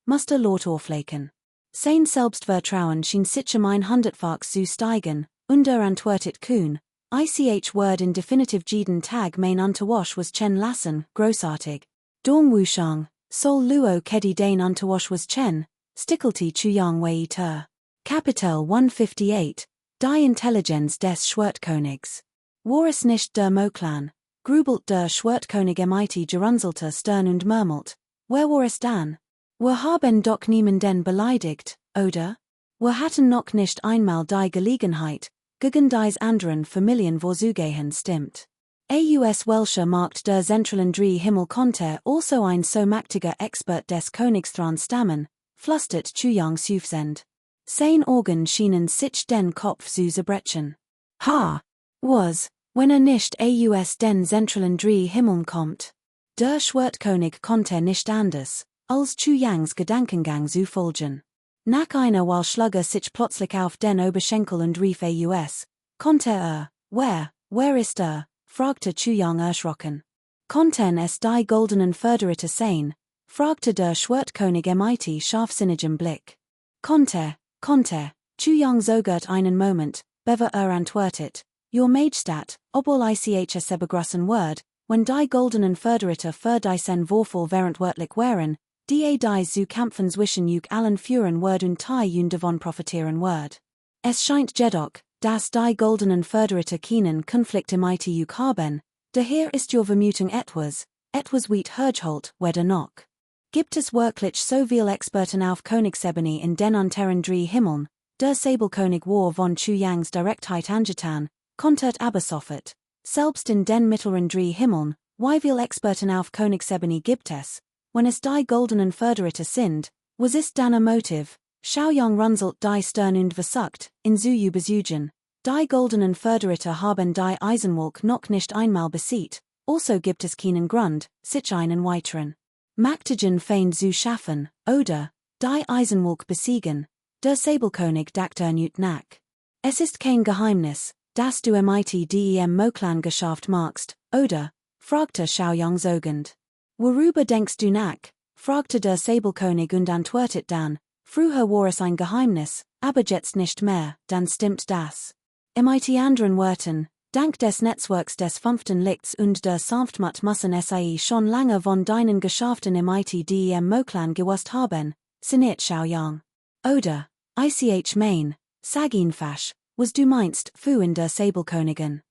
musste Lord aufleken. Sein Selbstvertrauen schien sich ein hundertfach zu steigen, und antwortet kühn, ich word in definitiv jeden Tag mein Unterwasch was chen lassen, großartig. Dong Wushang, Sol Luo Kedi den Unterwasch was chen, stickelte Chu Yang Wei Ter. Kapitel 158, Die Intelligenz des Schwertkönigs. War es nicht der Moklan, grübelt der Schwertkönig mit gerunzelter Stirn und murmelt, wer war es dann? Wir haben doch niemanden beleidigt, oder? Wir hatten noch nicht einmal die Gelegenheit, gegen dies anderen Familien vorzugehen stimmt. Aus welcher Markt der zentralen drei Himmel konnte also ein so mächtiger Expert des Königsthron stammen, flüstert Chu Yang Sufsend. Sein Augen schienen sich den Kopf zu zerbrechen. Ha! Was, wenn nicht aus den zentralen drei Himmeln kommt? Der Schwertkönig konnte nicht anders, als Chu Yangs Gedankengang zu folgen. Nach einer Weile schlug sich plötzlich auf den Oberschenkel und rief aus, konnte wer ist fragte Chu Yang erschrocken. Konnten es die goldenen Förderete sein, fragte der Schwertkönig mit scharfsinnigem Blick. Konnte, Chu Yang zögert einen Moment, bevor antwortet, Your Majestat, obwohl ich es begrüßen word, wenn die goldenen Förderete für diesen Vorfall verantwortlich wären, die zu kämpfen zwischen allen Führern word und die davon profitieren word. Es scheint jedoch, dass die goldenen Förderete keinen Konflikt mit haben, daher ist Vermutung etwas weit hergeholt, weder noch. Gibt es wirklich so viel Experten auf Königsebene in den unteren drei Himmeln, der Säbelkönig war von Chu Yangs Direktheit angetan, kontert aber sofort, selbst in den mittleren drei Himmeln, wie viel Experten auf Königsebene gibt es, wenn es die goldenen Förderete sind, was ist dann Motiv? Xiaoyang runzelt die Stirn und versucht, in zu besuchen, die goldenen Förderete haben die Eisenwolk noch nicht einmal besiegt, also gibt es keinen Grund, sich einen weiteren mächtigen Feind zu schaffen, oder, die Eisenwolk besiegen, der Säbelkönig dachte nicht nach. Es ist kein Geheimnis, dass du mit dem Moklan geschafft magst, oder, fragte Xiaoyang sogend. Worüber denkst du nach? Fragte der Säbelkönig und antwortet dann, früher war es ein Geheimnis, aber jetzt nicht mehr, dann stimmt das. Mit anderen Worten, dank des Netzwerks des fünften Lichts und der Sanftmut müssen sie schon lange von deinen Geschäften mit dem Moklan gewusst haben, sinniert Xiaoyang. Oder, ich mein, Saginfasch, was du meinst, fu in der Sabelkönigen.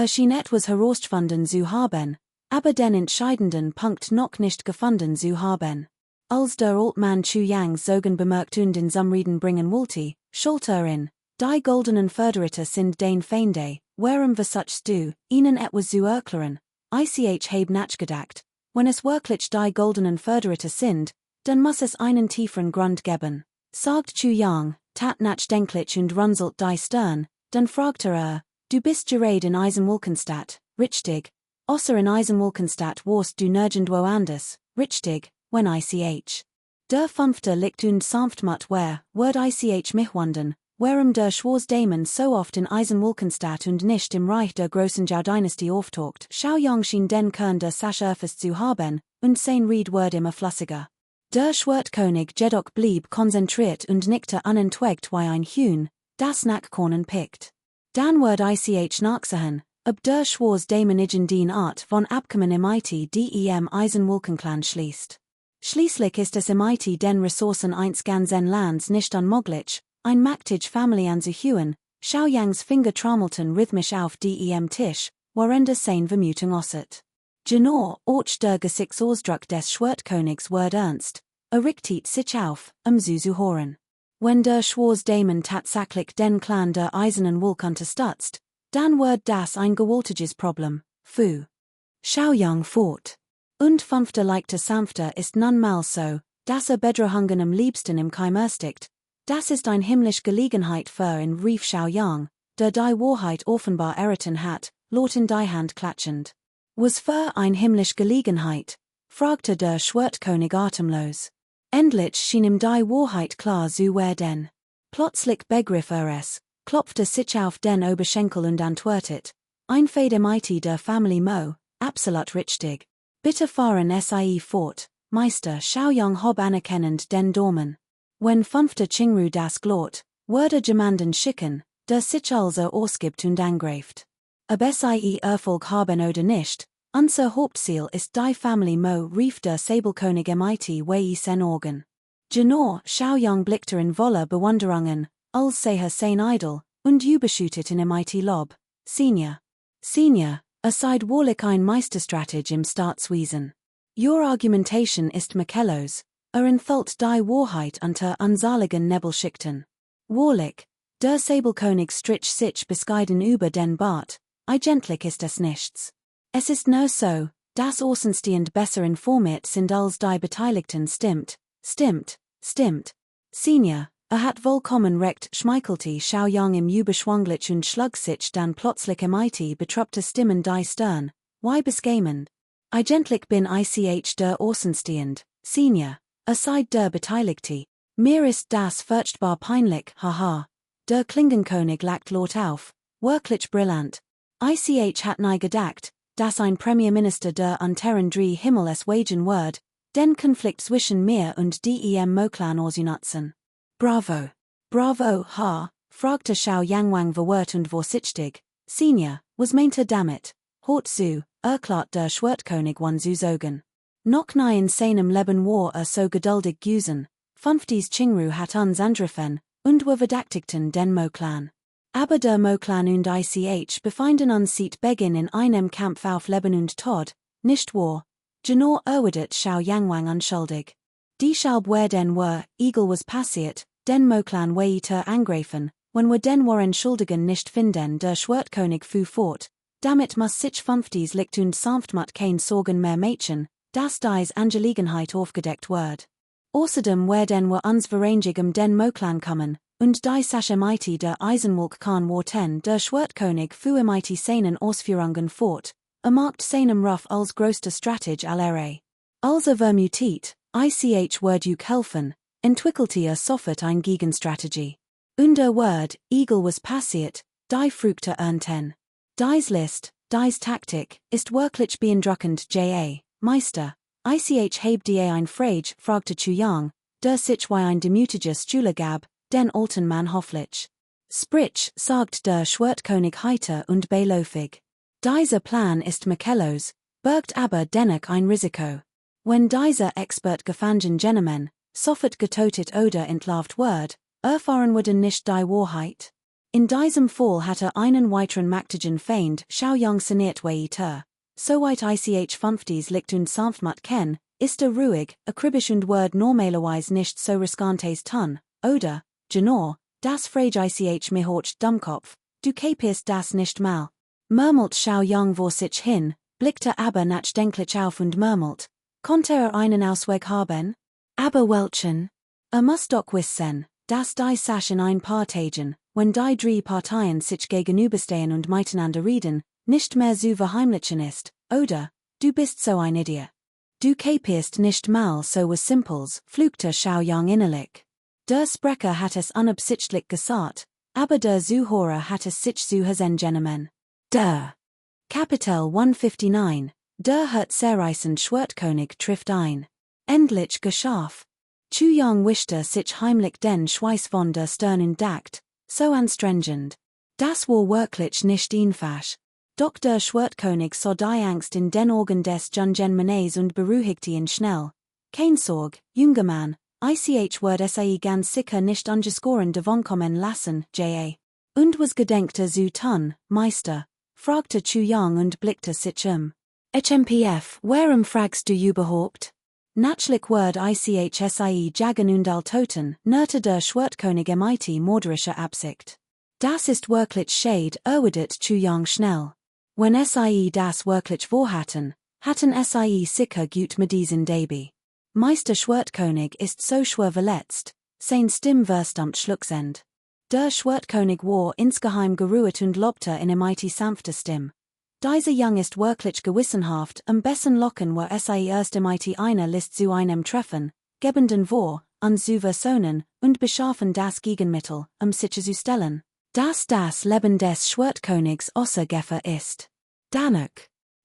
Schinet was herausgefunden zu haben, aber den entscheidenden Punkt noch nicht gefunden zu haben. Als der Altmann Chu Yang zogen bemerkt und in Zumreden bringen wollte, schult in, die goldenen Förderite sind den Feinde, warum versuchst du, ihnen etwas zu erklären, ich habe nachgedacht, wenn es wirklich die goldenen Förderite sind, dann muss es einen tieferen Grund geben. Sagt Chu Yang, tat nachdenklich und runzelt die Stirn, dann fragte du bist gerade in Eisenwolkenstadt, richtig, außer in Eisenwolkenstadt warst du nirgendwo anders, richtig, wenn ich. Der fünfte liegt und sanftmut word ich mich wundern, warum der Schwarzdaemon so oft in Eisenwolkenstadt und nicht im Reich der großen Zhao-Dynastie auftaucht. Xiaoyang schien den Kern der Sacherfes zu haben, und sein Ried word immer flüssiger. Der Schwertkönig jedoch blieb konzentriert und nickte unentwegt wie ein Huhn, das nach Kornen pickt. Dann word ich nachsehen, ob der Schwarzdaemon den Art von Abkommen im dem Eisenwolkenclan schließt. Schließlich ist es im den Ressourcen eins ganzen Lands nicht unmöglich, ein mächtig Family anzuhören, Xiaoyangs Finger trommelten rhythmisch auf dem Tisch, während sein Vermutung osset. Genau, auch der Gesichtsausdruck des Schwertkönigs ward ernst, richtet sich auf, zu hören. Wenn der Schwarzdaemon tatsächlich den Clan der Eisernen Wolke unterstützt, dann wird das ein gewaltiges Problem, fu. Xiaoyang fort. Und fünfte leichte sanfter ist nunmal so, dass Bedrahungen am liebsten im Keim erstickt. Das ist ein himmlisch Gelegenheit für in rief Xiaoyang, der die Wahrheit offenbar erraten hat, laut in die Hand klatschend. Was für ein himmlisch Gelegenheit? Fragte der Schwertkönig atemlos. Endlich schien ihm die Wahrheit klar zu werden. Plötzlich begriff es, klopfte sich auf den Oberschenkel und antwortet, ein Fade mighty der Family Mo, absolut richtig. Bitte fahren sie fort, Meister Xiaoyang hob anerkennend den Dormen. Wenn fünfte Qingru das glot, wurde jemanden schicken, der sich also ausgibt und angreift. Ob sie Erfolg haben oder nicht, unser Hauptziel ist die Family Mo rief der Sabelkönig mit wei sen Organ. Genau, Xiaoyang blickte in voller Bewunderungen, als sehe sein Idol, und überschüttet in mit Lob. Senior, aside warlich ein Meisterstrateg im Staatswesen. Your argumentation ist Michelos, entfällt die Wahrheit unter unsaligen Nebelschichten. Warlich, der Sabelkönig strich sich bescheiden über den Bart, eigentlich ist es nichts. Es ist nur so, dass außenstehend besser informiert sind als die Beteiligten stimmt. Senior, hat vollkommen recht schmeichelte Xiaoyang im überschwanglich und schlug sich dann plötzlich mit betruppte Stimmen die Stirn, wie beschämend. Eigentlich bin ich der außenstehend, Senior, aside der Beteiligte. Mir ist das furchtbar peinlich, haha. Der Klingenkönig lacht laut auf, wirklich brillant. Ich hat nie gedacht, dass ein Premierminister der unteren drei Himmel es wagen wird, den Konflikt zwischen mir und dem Moklan auszunutzen. Bravo, ha, fragte Xiaoyang verwirrt und vorsichtig. Senior, was meint damit? Hort zu, erklärt der Schwertkönig zu sagen. Noch nie in seinem Leben war so geduldig gewesen, fünftes Qingru hat uns angegriffen, und wir verdächtigten den Moklan. Aber der Moklan und ich befinden uns seit Beginn in einem Kampf auf Leben und Tod, nicht wahr? Genau erwidert Xiaoyang unschuldig. Deshalb werden wir, egal was passiert, den Moklan weiter angreifen, wenn wir den War entschuldigen nicht finden, der Schwertkönig fuhr fort. Damit muss sich fünftes licht und sanftmut kein Sorgen mehr machen, dass dies Angelegenheit aufgedeckt wird. Außerdem werden wir uns vereinigen den Moklan kommen, und die Sache mit der Eisenwolke kann warten, der Schwertkönig fuhr mit seinen Ausführungen fort, macht seinem Ruf als größter Strateg aller. Also vermutet, ich word you helfen, entwickelte sofort ein Gegenstrategie. Und der Word, egal was passiert, die Früchte ernten. Dies List, dies Taktik, ist wirklich beeindruckend, Meister. Ich habe die ein Frage, fragte Chu Yang, der sich wie ein demütiger Stühle gab, den alten Mann hofflich. Sprich, sagt der Schwertkönig heiter und beiläufig. Dieser Plan ist Michelos, birgt aber dennoch ein Risiko. Wenn dieser Expert gefangen Gentleman, sofort getötet oder entlarvt wird, Erfahrenwurden nicht die Wahrheit? In diesem Fall hatte einen weiteren Maktigen Feind, schau jung saniert weiter. Soweit ich 50 liegt und sanftmat ken, ist ruhig, akribisch und word normalerweise nicht so riskantes tun, oder, genau, das frage ich mir horcht Dummkopf, du kapierst das nicht mal. Murmelt schau jung vor sich hin, blickte aber nachdenklich auf und murmelt, konnte einen Ausweg haben? Aber welchen? Muss doch wissen, dass die Sachen ein paar Tagen, wenn die drei Parteien sich gegenüberstehen und miteinander reden, nicht mehr so verheimlichen ist, oder, du bist so ein Idiot. Du kapierst nicht mal so was Simples, flugte schau jung innerlich. Der Sprecher hat es unabsichtlich gesagt, aber der Zuhörer hat es sich so genommen. Der Kapitel 159, der Herzereißend Schwertkönig trifft ein. Endlich geschafft. Chu Yang wischte sich heimlich den Schweiß von der Stirn entdeckt, so anstrengend. Das war wirklich nicht einfach. Doch der Schwertkönig sah die Angst in den Augen des jungen Mannes und beruhigte ihn schnell. Kein Sorg, junger Mann, ich wird ganz sicher nicht angeschoren davonkommen lassen, ja. Und was gedenkte zu tun, Meister? Fragte Chu Yang und blickte sich HMPF, warum fragst du überhaupt? Natürlich wird ich jagen und altoten, nörte der Schwertkönig mit mörderischer Absicht. Das ist wirklich schade, erwidert Chu Yang schnell. Wenn das wirklich vorhatten, hatten sicher gut mit diesen Baby. Meister Schwertkönig ist so schwer verletzt, sein Stimm verstummt schlucksend. Der Schwertkönig war insgeheim geruht und lobte in sanfte Stimm. Dieser Jung ist wirklich gewissenhaft, am besten locken war erst eine List zu einem Treffen, gebenden vor, an zu versonnen, und beschaffen das Gegenmittel, sich zu stellen, dass das Leben des Schwertkönigs außer Gefahr ist. Danach.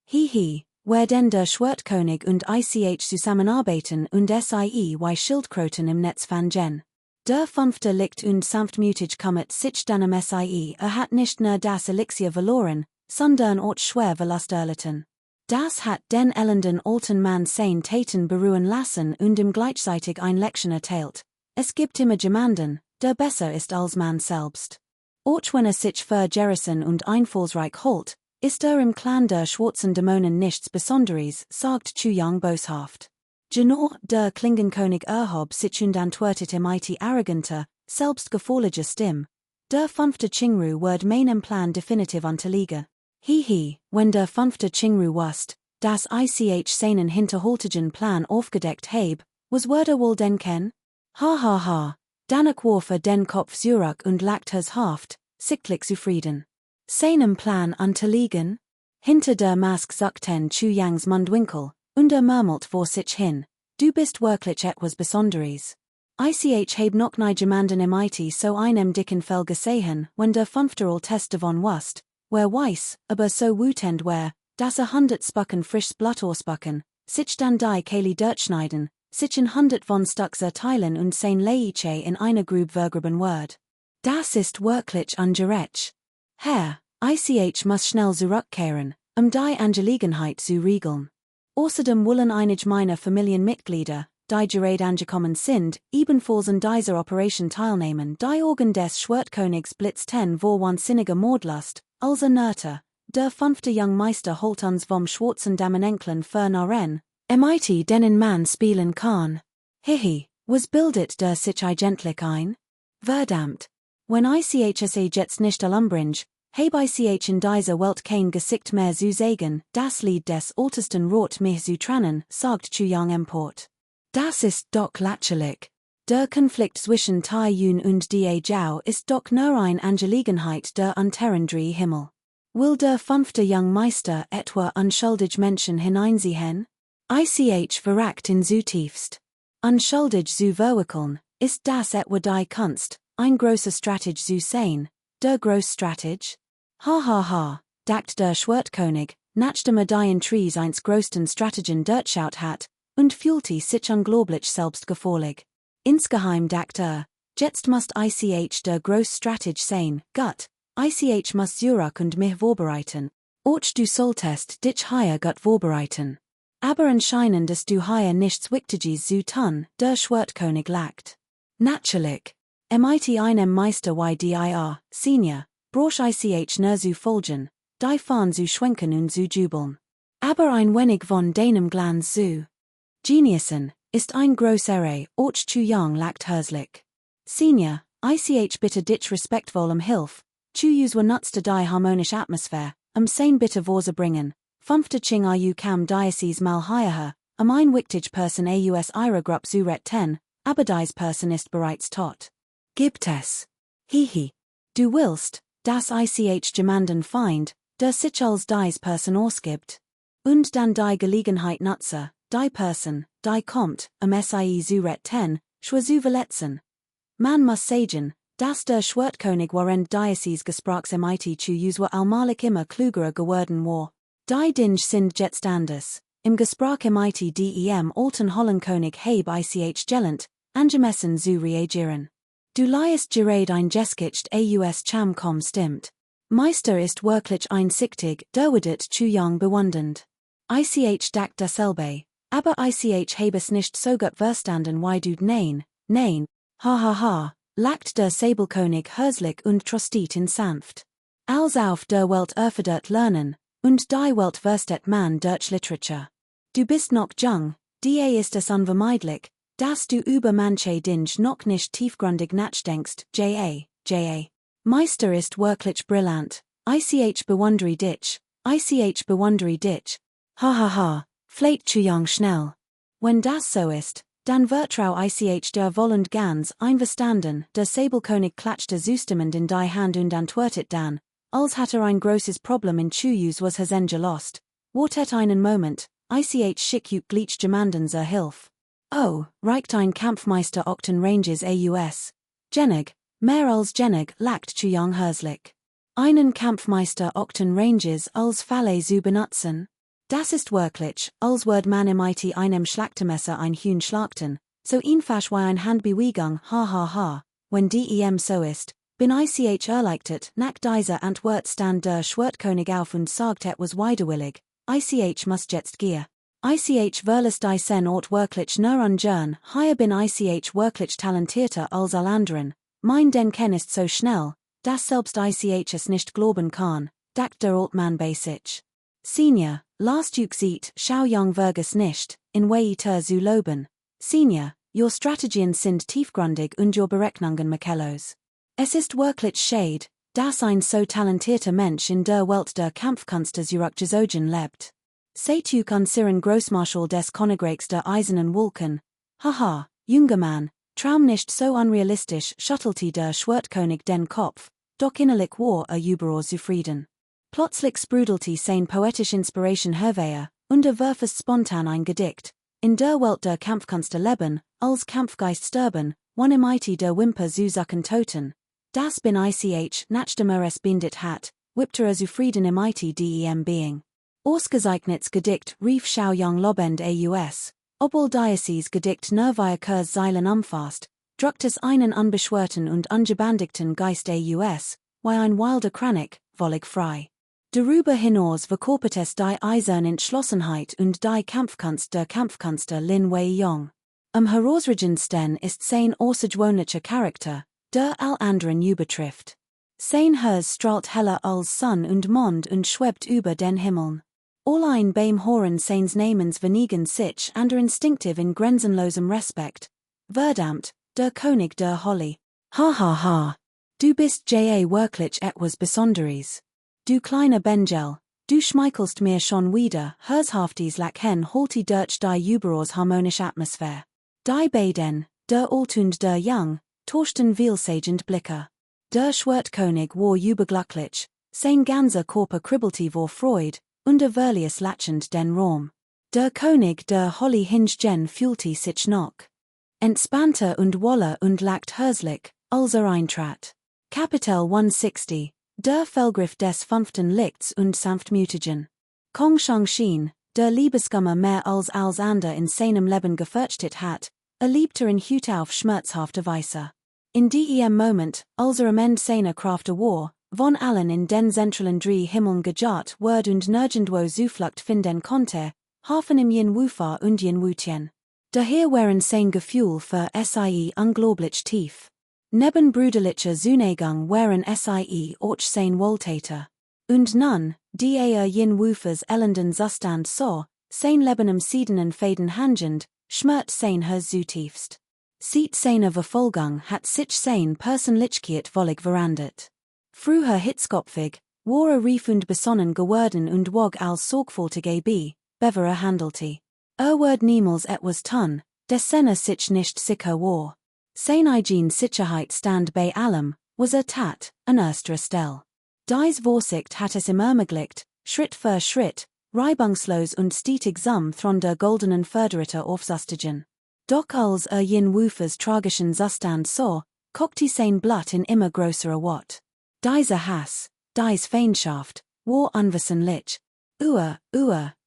Hihi, wer denn der Schwertkönig und ich zusammenarbeiten und wie Schildkröten im Netz fanden. Der fünfte liegt und sanftmütig kommt sich dann hat nicht nur das Elixier verloren, sondern auch schwer verlust erlitten. Das hat den elenden alten Mann sein Taten beruhen lassen und ihm gleichzeitig ein Leckchen erteilt. Es gibt immer jemanden, der besser ist als man selbst. Auch wenn sich für Jerison und einfallsreich holt, ist im Clan der schwarzen Dämonen nichts Besonderes, sagt Chu Yang boshaft. Genau, der Klingenkönig erhob sich und antwortete mit arroganter, selbstgefälliger Stimme. Der fünfte Qingru wird meinem Plan definitiv unterliegen. Hihi, wenn der fünfte Qingru wusst, dass ich seinen hinterholtigen Plan aufgedeckt heb, was würde wohl denken? Ha ha ha, danach warf den Kopf zurück und lachte haft, sichtlich zufrieden. Seinem Plan unterliegen? Hinter der Mask sagten Chu Yangs Mundwinkel, und murmelt vor sich hin, du bist wirklich etwas Besonderes. Ich heb noch nie jemanden so einem dicken Fell gesehen, wenn der fünfte all Test davon wusst, wer weiß, aber so wütend wär, dass 100 Spacken frischs Blut ausbacken, sich dann die Kehle durchschneiden, sich in 100 von Stück zerteilen und sein Leiche in eine Grube vergraben wird. Das ist wirklich ungerecht. Herr, ich muss schnell zurückkehren, die Angelegenheit zu regeln. Außerdem wollen einige meiner Familienmitglieder, die gerade angekommen sind, ebenfalls an dieser Operation teilnehmen. Die Augen des Schwertkönigs blitzten vor wahnsinniger Mordlust, als nörte, der fünfte Jungmeister holt uns vom schwarzen Damenenklen für Naren, mit denen man spielen kann. Hihi, was bildet der sich eigentlich ein? Verdammt. Wenn ich es jetzt nicht alumbringe, heb ich in dieser Welt kein Gesicht mehr zu sagen, das Lied des ältesten Rot mich zu trennen, sagt Chu Yang empört. Das ist doch lächerlich. Der Konflikt zwischen Tai Yun und Die Zhao ist doch nur eine Angelegenheit der unteren drei Himmel. Will der fünfte Jungmeister etwa unschuldig Menschen hineinsehen? Ich verragt in zutiefst. Unschuldig zu verwickeln, ist das etwa die Kunst, ein großer Strateg zu sein, der Großstrateg? Ha ha ha, dacht der Schwertkönig, nachdem die Intrige eins größten Strategen durchschaut hat, und fühlte sich unglaublich selbstgefällig. Insgeheim dachte jetzt muss ich der Großstrateg sein, gut, ich muss zurück und mich vorbereiten. Auch du solltest dich hier gut vorbereiten. Aber anscheinend ist du hier nichts Wichtiges zu tun, der Schwertkönig lacht. Natürlich. MIT einem Meister YDIR, Senior, Brosch ich nur zu folgen, die Fahnen zu schwenken und zu jubeln. Aber ein wenig von deinem Glanz zu Geniusen, ist ein grosser och zu young lacht herzlich. Senior, ich bitte dich respektvoll Hilf, zu us war nutzte die harmonisch Atmosphäre, sane bitte Vorse bringen, fünfte Ching Iu kam Diocese mal hierher, ein wichtig Person aus ihrer Gruppe zu retten, aber dies Person ist bereits tot. Gibt es. Hihi. Du willst, das ich jemanden find, der sich als dies Person ausgibt. Und dann die Gelegenheit nutze, die Person, die kommt, sie zu retten, schwa zu verletzen. Man muss sagen, dass der Schwertkönig während Diocese Gesprachs MIT zu us war allmalig immer klugerer geworden war. Die Dinge sind jetzt anders. Im Gesprach MIT dem alten Hollenkönig habe ich gelernt, angemessen zu reagieren. Du leist gerade ein Geskicht aus Chamkom stimmt. Meister ist wirklich einsichtig, derwedet zu young bewundernd. Ich dacht dasselbe, aber ich habe es nicht so gut verstanden wie du nein, ha, lacht der Sabelkönig herzlich und trostet in sanft. Als auf der Welt erfordert lernen, und die Welt verstet man durch Literatur. Du bist noch jung, ist es unvermeidlich, dass du über manche Dinge noch nicht tiefgründig nachdenkst, ja. Meister ist wirklich brillant, ich bewundere dich, ha, vielleicht zu jung schnell. Wenn das so ist, dann vertrau ich der wollend ganz einverstanden, der Sabelkönig klatschte zustimmend in die Hand und antwortet dann, als hat ein großes Problem in Chuyus was has gelost. Wartet einen Moment, ich schick glitch jemanden zur Hilf. Oh, reicht ein Kampfmeister Octon Ranges aus. Genig, mehr als Genig lacht zu jung herzlich. Einen Kampfmeister Octon Ranges als Falle zu benutzen. Das ist wirklich, als würd man MIT einem Schlachtemesser ein Huhn schlachten, so einfach wie ein Handbewegung, ha, wenn dem so ist, bin ich erleichtert, nach dieser Antwort stand der Schwertkönig auf und sagt etwas widerwillig, ich muss jetzt gehen. Ich verlass die Sen Ort wirklich nur ungern, hier bin ich wirklich talentierter als alle anderen, mein Denken ist so schnell, dass selbst ich es nicht glauben kann, dacht der Altmann bei sich. Senior, last du sieht, schau jung verges nicht, in weiter zu loben. Senior, your Strategien sind tiefgründig und your Berechnungen makellos. Es ist wirklich schade, dass ein so talentierter Mensch in der Welt der Kampfkünste zurückgezogen lebt. Seht du consiren Großmarschall des Königreichs der Eisernen Wolken, haha, junger Mann, traum nicht so unrealistisch, schüttelte der Schwertkönig den Kopf, doch innerlich war überaus zufrieden. Plötzlich sprudelte sein poetisch Inspiration hervor, und warf spontan ein Gedicht, in der Welt der Kampfkünste leben, als Kampfgeist sterben, wann MIT der Wimper zu sacken toten. Das bin ich, nachdem es bindet hat, wippte zufrieden MIT dem Being. Ausgezeichnets Gedicht rief schau jung lobend aus, obwohl Diocese Gedicht nervige Kurs Zeilen umfasst, druckt es einen unbeschwerten und ungebändigten Geist aus, wie ein wilder Kranik, wollig frei. Darüber hinaus verkörpert es die eiserne Entschlossenheit und die Kampfkunst der Kampfkünstler Lin Wei Yong. Herausragendsten ist sein außergewöhnlicher Charakter, der all anderen übertrifft. Sein Herz strahlt heller als Sonn und Mond und schwebt über den Himmeln. Allein beim Hören seines Namens verniegen sich andere instinktiv in grenzenlosem Respekt. Verdammt, der König der Holly. Ha. Du bist wirklich etwas Besonderes. Du kleiner Bengel, du schmeichelst mir schon wieder, herzhaftes Lachen holti durch die überaus harmonische Atmosphäre. Die beiden, der alt und der jung, tauschten vielsagend Blicke. Der Schwertkönig war überglücklich, sein ganzer Körper kribbelte vor Freude, und verlies lachend den Raum. Der König der Holly Hingen fühlte sich noch entspannter und wohler und lacht herzlich, als eintrat. Kapitel 160. Der Felgriff des fünften Lichts und sanftmütigen. Kong Shang-Shin, der Liebeskummer mehr als ander in seinem Leben gefürchtet hat, erlebte in Hut auf schmerzhafte Weise. In dem Moment, als am Ende seiner Kräfte war, von allen in den zentralen drei Himmeln gejagt ward und nirgendwo Zuflucht finden konnte, hafen im Yin Wufa und Yin Wutien. Daher waren sein Gefühl für sie unglaublich tief. Neben brüderlicher Zuneigung waren sie auch sein Wohltäter. Und nun, die jen Woofers elenden Zustand so, sein Lebenem siedenen Faden hangend, schmert sein her zutiefst. Sieht seine Verfolgung hat sich sein Personlichkeit völlig verandert. Früher hitzkopfig, war refund besonnen geworden und wog als sorgfältige beverer handelte. Word niemals etwas tun, des sich nicht sicher war. Sein eigen Sicherheit stand bei allem, was tat, an erster Stelle. Dies Vorsicht hat es ihm ermöglicht, Schritt für Schritt, reibungslos und stetig thron der goldenen Förderite aufzustigen. Doch als jen Woofers tragischen Zustand so, kokte sein Blut in immer größerer Wort. Dieser Hass, dies Feindschaft, war unwissentlich.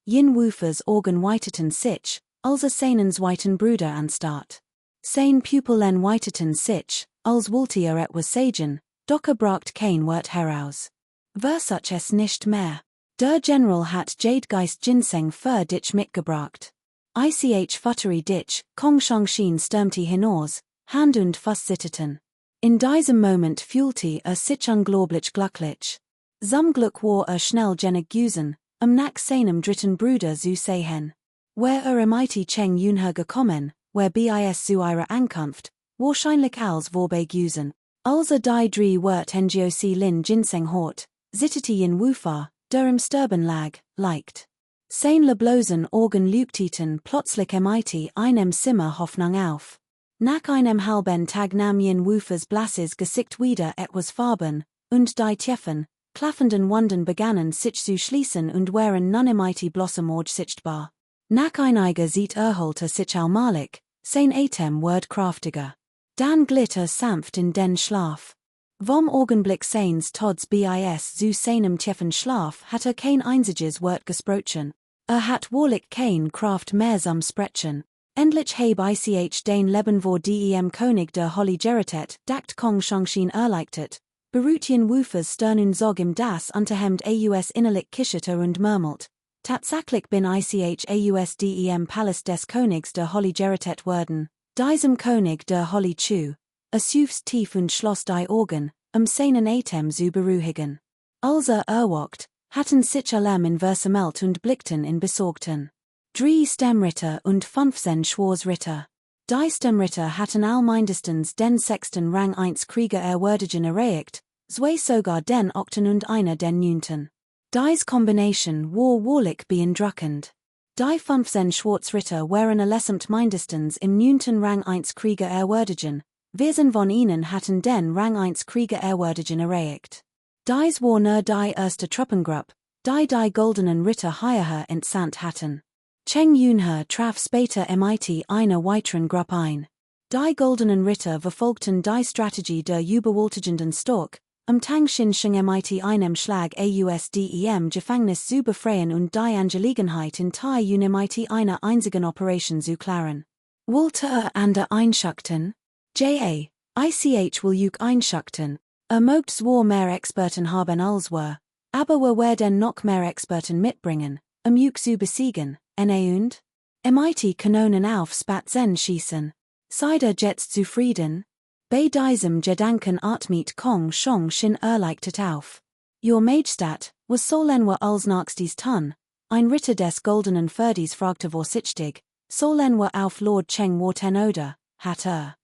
Jen Woofers Augen weiteten sich, als seinens weiten Brüder anstatt. Sein Pupillen weiteten sich, als wollte etwas sagen, doch bracht kein Wort heraus. Versuch es nicht mehr. Der General hat Jadegeist Ginseng für dich mitgebracht. Ich futterie dich, Kong Shangxin stürmte hinaus, Hand und Fuß zitterten. In diesem Moment fühlte sich unglaublich glücklich. Zum Glück war schnell genig gewesen, nach seinem dritten Bruder zu sehen. Wer im IT Cheng Yunhe gekommen, wer bis zu ihrer Ankunft, wahrscheinlich als vorbei gewesen. Als die drei Wort Ngoc Lin Ginseng hort, zitterte in Wufa, der im Sterben lag, leicht. Sein leblosen Augen leuchteten plötzlich mit einem Zimmer Hoffnung auf. Nach einem halben Tag nahm in Wufas blasses Gesicht wieder etwas Farben, und die tiefen, klaffenden Wunden begannen sich zu schließen und waren nun mit Blossemorge sichtbar. Nach einiger Zeit erholte sich allmählich, sein Atem ward kraftiger. Dann glitt sanft in den Schlaf. Vom Augenblick seins Tods bis zu seinem tiefen Schlaf hat kein einziges Wort gesprochen. Hat wahrlich kein Kraft mehr zum Sprechen. Endlich heb ich den Leben vor dem König der Holy Geritet, dacht Kong Shangxin erleichtert, beruht Woofers Stern und Sog im das Unterhemd aus innerlich kicherte und murmelt. Tatsächlich bin ich aus dem Palace des Königs der Holy Geritet worden, diesem König der Holy Chu. Suchst tief und schloss die Augen, seinen Atem zu beruhigen. Als erwacht, hatten sich alle in versammelt und blickten in besorgten. 3 Stammritter und 15 Schwarzritter. Die Stammritter hatten mindestens den 6. Rang 1 Krieger erwürdigen erreicht, zwei sogar den 8. und einer den 9. Dies Kombination war wahrlich beeindruckend. Die 15 Schwarzritter waren allesamt mindestens im 9. Rang 1 Krieger erwürdigen, wesen von ihnen hatten den Rang 1 Krieger erwürdigen erreicht. Dies war nur die erste Truppengruppe, die goldenen Ritter hierher entsandt hatten. Cheng Yunhe traf später mit einer weiteren Gruppe ein. Die goldenen Ritter verfolgten die Strategie der überwältigenden Stork, Tang Xin mit einem Schlag aus dem Gefängnis zu befreien und die Angelegenheit in Tai Yun mit einer einzigen Operation zu klären. Wollte an der einschachten? Ich will einschachten. Mogt zwar mehr Experten haben als wir, aber wir den noch mehr Experten mitbringen, zu besiegen, und? Mit Kanonen auf Spatzen schießen. Seid jetzt zufrieden? Bei diesem Gedanken atmet Kong Shangxin erleichtert auf. Your Majestat, was sollen wir als nächstes tun? Ein Ritter des goldenen Pferdes fragte vorsichtig, sollen wir auf Lord Cheng warten oder, hat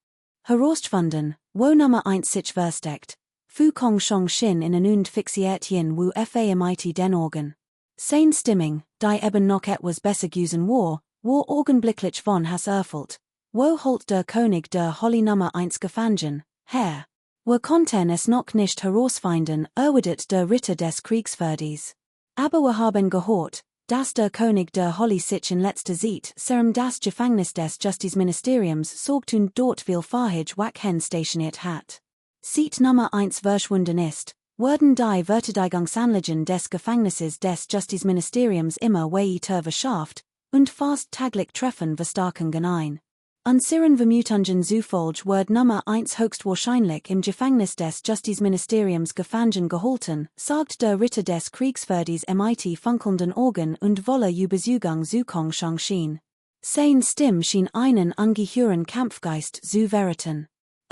herausgefunden, wo Nummer 1 sich versteckt. Fu Kong Shangxin in und fixiert yin wu mit den Augen. Sein Stimming, die eben noch etwas besser gewesen war augenblicklich von Hass erfüllt. Wo holt der König der Holy Nummer 1 gefangen, Herr? Wir konnten es noch nicht herausfinden, erwidert der Ritter des Kriegsferdes. Aber wir haben gehört, dass der König der Holy sich in letzter Zeit das Gefängnis des Justizministeriums sorgt und dort viel Fahrhage Wachen stationiert hat. Seat Nummer 1 verschwunden ist, wurden die Verteidigungsanlagen des Gefängnisses des Justizministeriums immer weiter verschärft und fast täglich Treffen verstärken ein. An siren Vermutungen zufolge wird Nummer 1 höchstwahrscheinlich im Gefängnis des Justizministeriums gefangen gehalten, sagt der Ritter des Kriegsferdes mit funkelnden Augen und voller Überzeugung zu Kong Shangxin. Sein Stimm schien einen ungeheuren Kampfgeist zu verraten.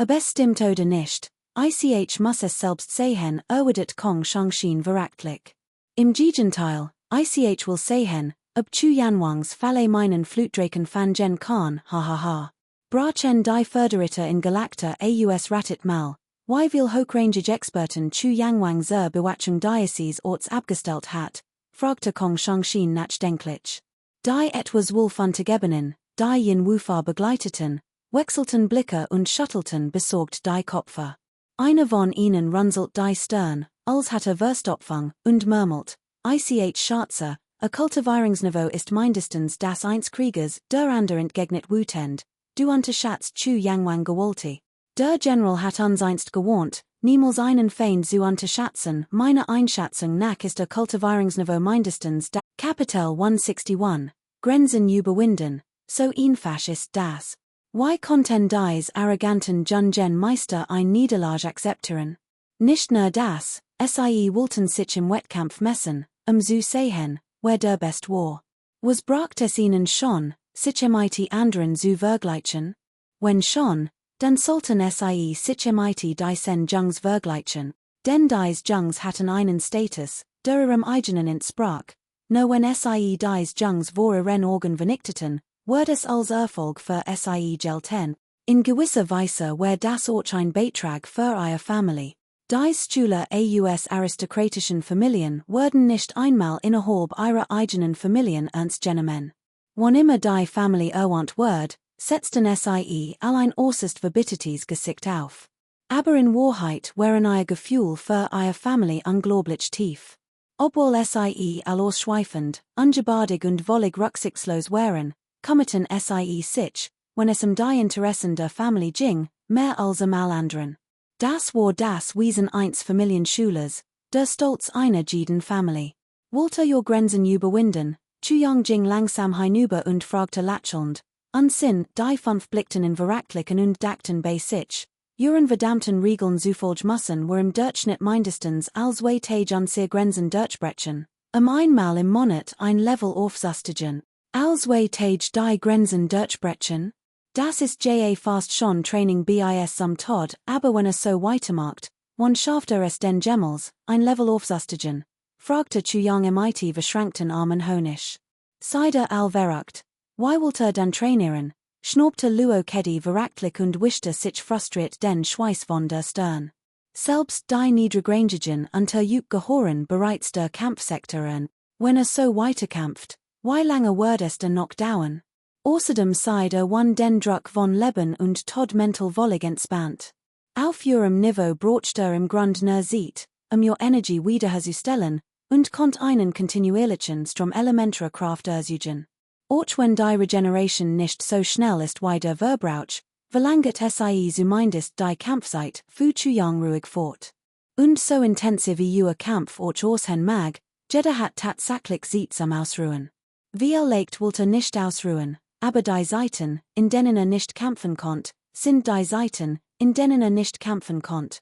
Bestimmt oder nicht, ich muss es selbst sehen, erwidert Kong Shangshin verachtlich. Im Gegenteil, ich will sehen, ob Chu Yanwangs Falle meinen Flutdraken fan Gen Khan, hahaha. Brachen die Förderiter in Galacta aus Ratit mal, wie viel hochrangige Experten Chu Yangwang zur Bewachung Diocese orts abgestellt hat, fragte Kong Shangshin nachdenklich. Die etwas wohlfuntergebenen, die Yin Wufa begleiteten, wechselten Blicke und schüttelten besorgt die Kopfe. Einer von ihnen runzelt die Stirn, als hat Verstopfung, und murmelt, ich schätze, Kultivierungsniveau ist mindestens das eines Kriegers, der andere entgegnet wütend, du unterschätzt Chu Yangwang gewolti. Der General hat uns einst gewarnt, niemals einen Feind zu unterschätzen, meine Einschätzung nach ist Kultivierungsniveau mindestens das. Kapitel 161, Grenzen überwinden, so einfach ist das. Wie konnten dies arroganten Jungen Meister ein Niederlage akzeptieren? Nicht nur das, sie wollten sich im Wettkampf messen, zu sehen, wer der Best war. Was bracht es ihnen schon, sich mit anderen zu vergleichen? Wenn schon, dann sollten sie sich mit diesen Jungs vergleichen, denn dies Jungs hatten einen Status, der ihrem eigenen entsprach, nur wenn dies Jungs vor ihren Augen vernichteten, wird es als Erfolg für sie gelten. In gewisser Weise wäre das auch ein Beitrag für ihre Familie. Dies Schüler aus aristokratischen Familien würden nicht einmal innerhalb ihrer eigenen Familien ernst genommen. Wann immer die Familie erwähnt wird, setzten sie allein äußerst verbittertes Gesicht auf. Aber in Wahrheit wären ihr Gefühl für ihre Familie unglaublich tief. Obwohl sie ausschweifend, ungebardig und völlig rücksichtslos wären, kümmerten sie sich, wenn es die Interessen der Familie ging, mehr als einmal anderen. Das war das Wesen eines Familienschülers, der Stolz einer jeden Familie. Wollte ihr Grenzen überwinden, Chuyang ging langsam hinüber und fragte lächelnd, Unsinn, die fünf blickten in verachtlichen und dachten bei sich, ihren verdammten Regeln zufolge müssen wir im Durchschnitt mindestens als zwei Tage unsere Grenzen durchbrechen, einmal im Monat ein Level aufzustigen, als zwei Tage die Grenzen durchbrechen? Das ist ja fast schon Training bis zum Tod, aber wenn es so weitermacht, wann schafft es denn jemals, ein Level aufzustigen? Fragte Chuyang mit verschränkten Armen höhnisch. Seid allverrückt, wie wollt dann trainieren? Schnaubte Luo Keddy verachtlich und wischte sich frustriert den Schweiß von der Stirn. Selbst die Niedrigrangigen unterjügt gehoren bereits der Kampfsektoren, wenn es so weiterkämpft, wie lange wird es denn noch dauern? Außerdem seid one den Druck von Leben und Tod mental wollig entspannt. Auf ihrem Niveau braucht im Grund nur sieht, ihr Energie wiederherzustellen, und konnt einen kontinuierlichen Strom elementarer Kraft ausüben. Auch wenn die Regeneration nicht so schnell ist wie der Verbrauch, verlangt sie zumindest die Kampfzeit für Chuyang ruhig fort. Und so intensiv wie ihr Kampf auch aussehen mag, jeder hat tatsächlich Zeit zum Ausruhen. Wie legt wollte nicht ausruhen, aber die Seiten, in denen nicht kämpfen konnt, sind die Seiten, in denen nicht kämpfen konnt.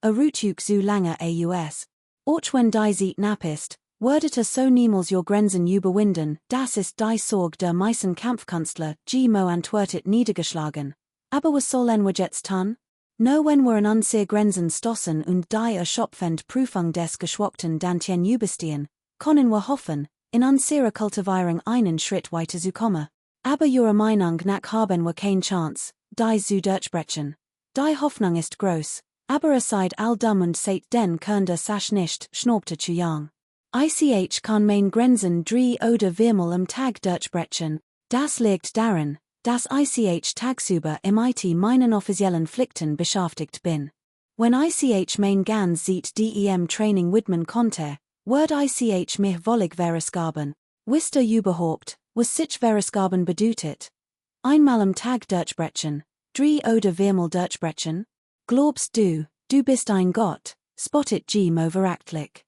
Ruhig so lange aus. Auch wenn die Zeit knapp ist, würdet so niemals your Grenzen überwinden, das ist die Sorge der meisten Kampfkünstler, Mo antwortet niedergeschlagen. Aber was sollen wir jetzt tun? No wenn wir an unsere Grenzen stoßen und die erschöpfend Prüfung des Geschwogten Dantien überstehen, können wir hoffen, in unserer Kultivierung einen Schritt weiter zu kommen. Aber ihrer Meinung nach haben wir keine Chance, die zu durchbrechen. Die Hoffnung ist groß, aber es seid all dumm und seid den könnt der Sache nicht, schnaubte Chuyang. Ich kann mein Grenzen 3 oder 4-mal am Tag durchbrechen, das liegt daran, dass ich tagsüber mit meinen offiziellen Pflichten beschäftigt bin. Wenn ich mein ganz Zeit dem Training widmen konnte, wird ich mich wollig verausgaben. Wisst ihr überhaupt, was sich verausgaben bedeutet? Einmal am Tag durchbrechen, 3 oder 4-mal durchbrechen? Glaubst du bist ein Gott, spottet Mo verachtlich.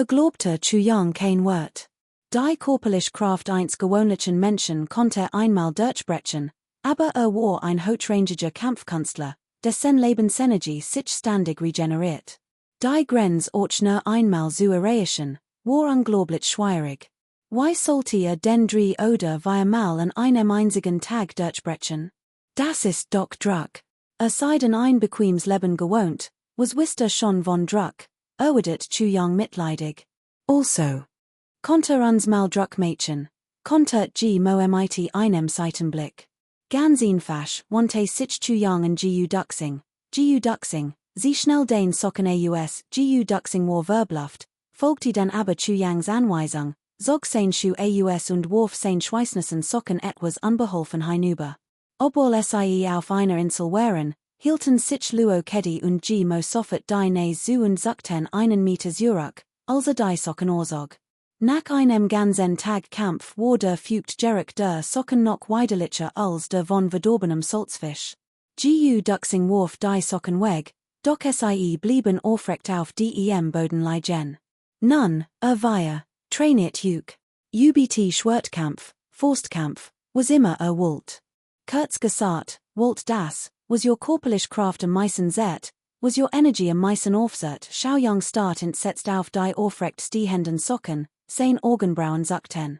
Glaubte Chuyang kein Wort. Die körperliche Kraft eines gewöhnlichen Menschen konnte einmal durchbrechen, aber war ein hochrangiger Kampfkünstler, dessen Lebensenergie sich ständig regeneriert. Die Grenze auch nur einmal zu erreichen, war unglaublich schwierig. Wie sollte den 3 oder 4-mal an einem einzigen Tag durchbrechen? Das ist doch Druck. Seiden ein bequems Leben gewohnt, was Wister schon von Druck, erwidert zu jung mitleidig. Also. Konnte uns mal Druck Mädchen, konnte g mo mit einem Seitenblick. Ganz einfach, wante sich zu jung und gu duxing, sie schnell den Socken aus, gu duxing war verbluft, folgte dann aber zu Yangs Anweisung, zog sein Schuh aus und warf sein Schweißnissen Socken etwas unbeholfen hinüber. Obwohl sie auf einer Insel waren, hielten sich Luo Keddy und G mo sofort die Nähe zu und suchten einen Meter zurück, also die Socken orsog. Nach einem ganzen Tag Kampf war der Fugt Jerek der Socken noch widerlicher als der von verdorbenem Salzfisch. Gu duxing warf die Socken weg, doch sie blieben aufrecht auf dem Boden liegen. Nun, wir, trainiert Juk. UBT Schwertkampf, Faustkampf, was immer wollt. Kurz gesagt, wollt das, was your körperliche Kraft am meisten zet, was your energy am meisten aufzet, schau jung start und setzt auf die aufrecht stehenden Socken, sein Augenbrauen zuckten.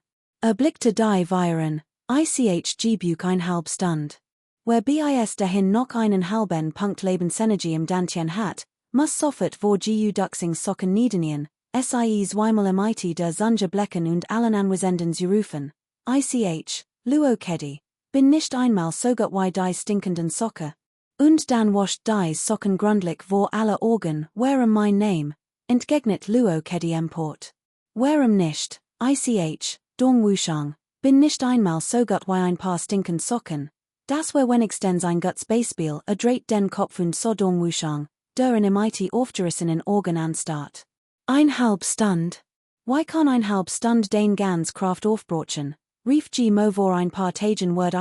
Blickte die Viren, ich ein halb Stund. Wer bis dahin noch einen halben Punkt Lebensenergie im Dantien hat, muss sofort vor gu duxing Socken niedernehmen, sie zweimal mit der Sunge blecken und allen Anwesenden zurufen. Luo Keddy, bin nicht einmal so gut wie die stinkenden Socken. Und dann wascht die Socken grundlich vor alle Augen, warum mein Name, entgegnet Luo Keddy emport. Warum nicht, Dong Wushang, bin nicht einmal so gut wie ein paar stinkend Socken. Das war wenigstens ein guts Beispiel, dreht den Kopf und so Dong Wushang, der in mit aufgerissenen Augen anstart. Ein halb Stund? Why kann ein halb Stund den ganz Kraft aufbrochen, rief G mo vor ein paar Tagen word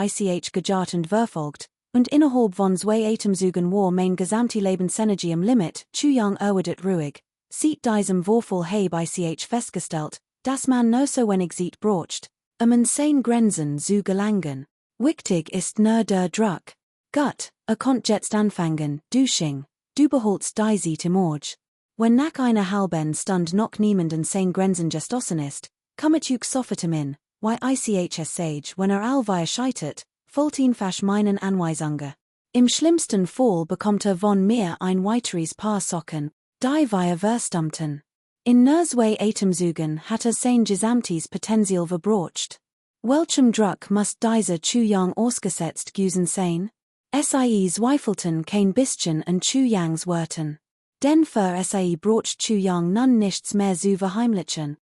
gejart und verfolgt, und innerhalb von zwei Atemzügen war mein gesamte Lebensenergie im Limit, zu jung erwidert ruhig, sieht diesem Vorfall bei festgestellt, dass man no so wenig sieht brocht, sein Grenzen zu gelangen. Wichtig ist nur der Druck. Gut, konnt jetzt anfangen, dusching, du beholst die Siet im Auge. Wenn nach einer halben Stund noch niemanden sein Grenzen gestossen ist, kommet juk sofort in, wie es sage, wenn allweil scheitert, folgt ihn fasch meinen Anweisungen. Im schlimmsten Fall bekommt von mir ein weiteres Paar Socken, die wir verstummten. In nur zwei Atemzügen hat sein gesamtes Potenzial verbrocht. Welchem Druck muss dieser zu jung ausgesetzt gewesen sein? Sie zweifelten kein bisschen an zu jungs Worten. Denn für sie brocht zu jung nun nichts mehr zu verheimlichen.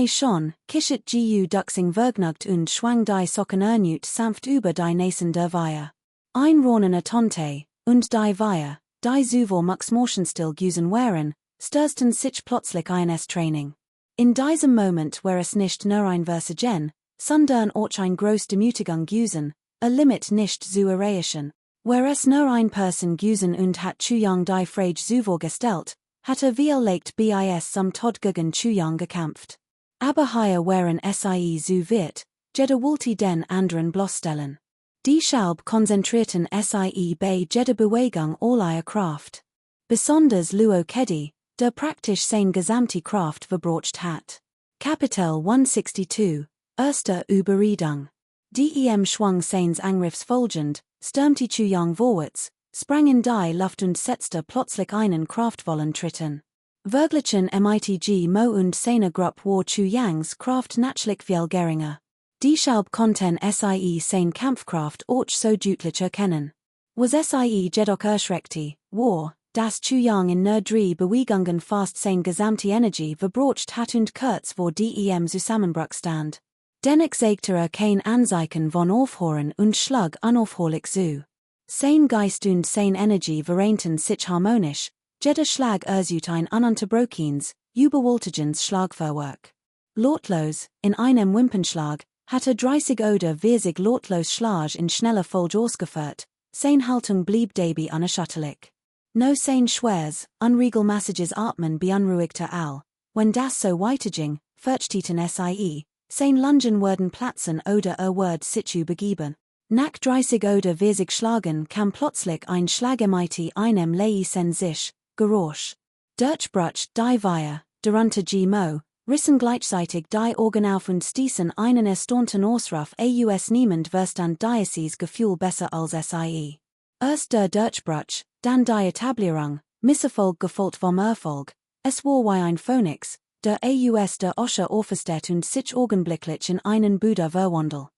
Schon, kischet gu duxing vergnügt und schwang die Socken ernüt sanft über die Näsen der Weihe. Ein ronene Tonte, und die Weihe, die zuvor max motionstill gewesen waren, stürzten sich plötzlich eines Training. In diesem Moment war es nicht nur ein Versagen, sondern auch ein groß Demütigung gewesen, Limit nicht zu erreichen. Wär es nur ein Person gewesen und hat zu jung die Frage zuvor gestellt, hatte viel leicht bis zum Tod gegen zu jung gekämpft. Aber hier waren sie zu weit, jeder wollte den anderen bloßstellen. Deshalb konzentrierten sie bei jeder Bewegung all ihre Kraft. Besonders Luo Keddy, der praktisch sein gesamte Kraft verbrocht hat. Kapitel 162, erste Überredung. Dem schwang seines Angriffs folgend, stürmte zu jung vorwärts, sprang in die Luft und setzte plötzlich einen kraftvollen Tritten. Verglichen mitg mo und seine Gruppe war zu jungs Kraft natürlich viel geringer. Deshalb konnten sie seine Kampfkraft auch so deutlich erkennen. Was sie jedoch erschreckte, war, dass zu jung in nur drei Bewegungen fast seine gesamte Energie verbrocht hat und kurz vor dem Zusammenbruch stand. Dennoch zeigte kein Anzeichen von Aufhören und schlug unaufhörlich zu. Sein Geist und seine Energie vereinten sich harmonisch, jeder Schlag erzeugt ein ununterbrochenes, überwältigendes Schlagfeuerwerk. Lautlos, in einem Wimpernschlag, hatte 30 oder 40 lautlos Schlag in schneller Folge ausgeführt, seine Haltung blieb dabei unerschütterlich. No sein schweres, unregelmäßiges Atmen beunruhigte all, wenn das so weiterging, fürchteten sie, sein Lungen würden platzen oder wird sich begeben. Nach 30 oder 40 Schlagen kam plötzlich ein Schlag mit einem leisen sich, Geräusch. Durchbrach die Weihe, darunter Mo, rissen gleichzeitig die Augen auf und stießen einen erstaunten Ausruf aus niemand verstand dieses Gefühl besser als sie. Der Durchbruch, dan die Etablierung, Misserfolg gefolgt vom Erfolg, es war wie ein Phönix, der aus der Osche aufersteht und sich augenblicklich in einen Buddha verwandelt.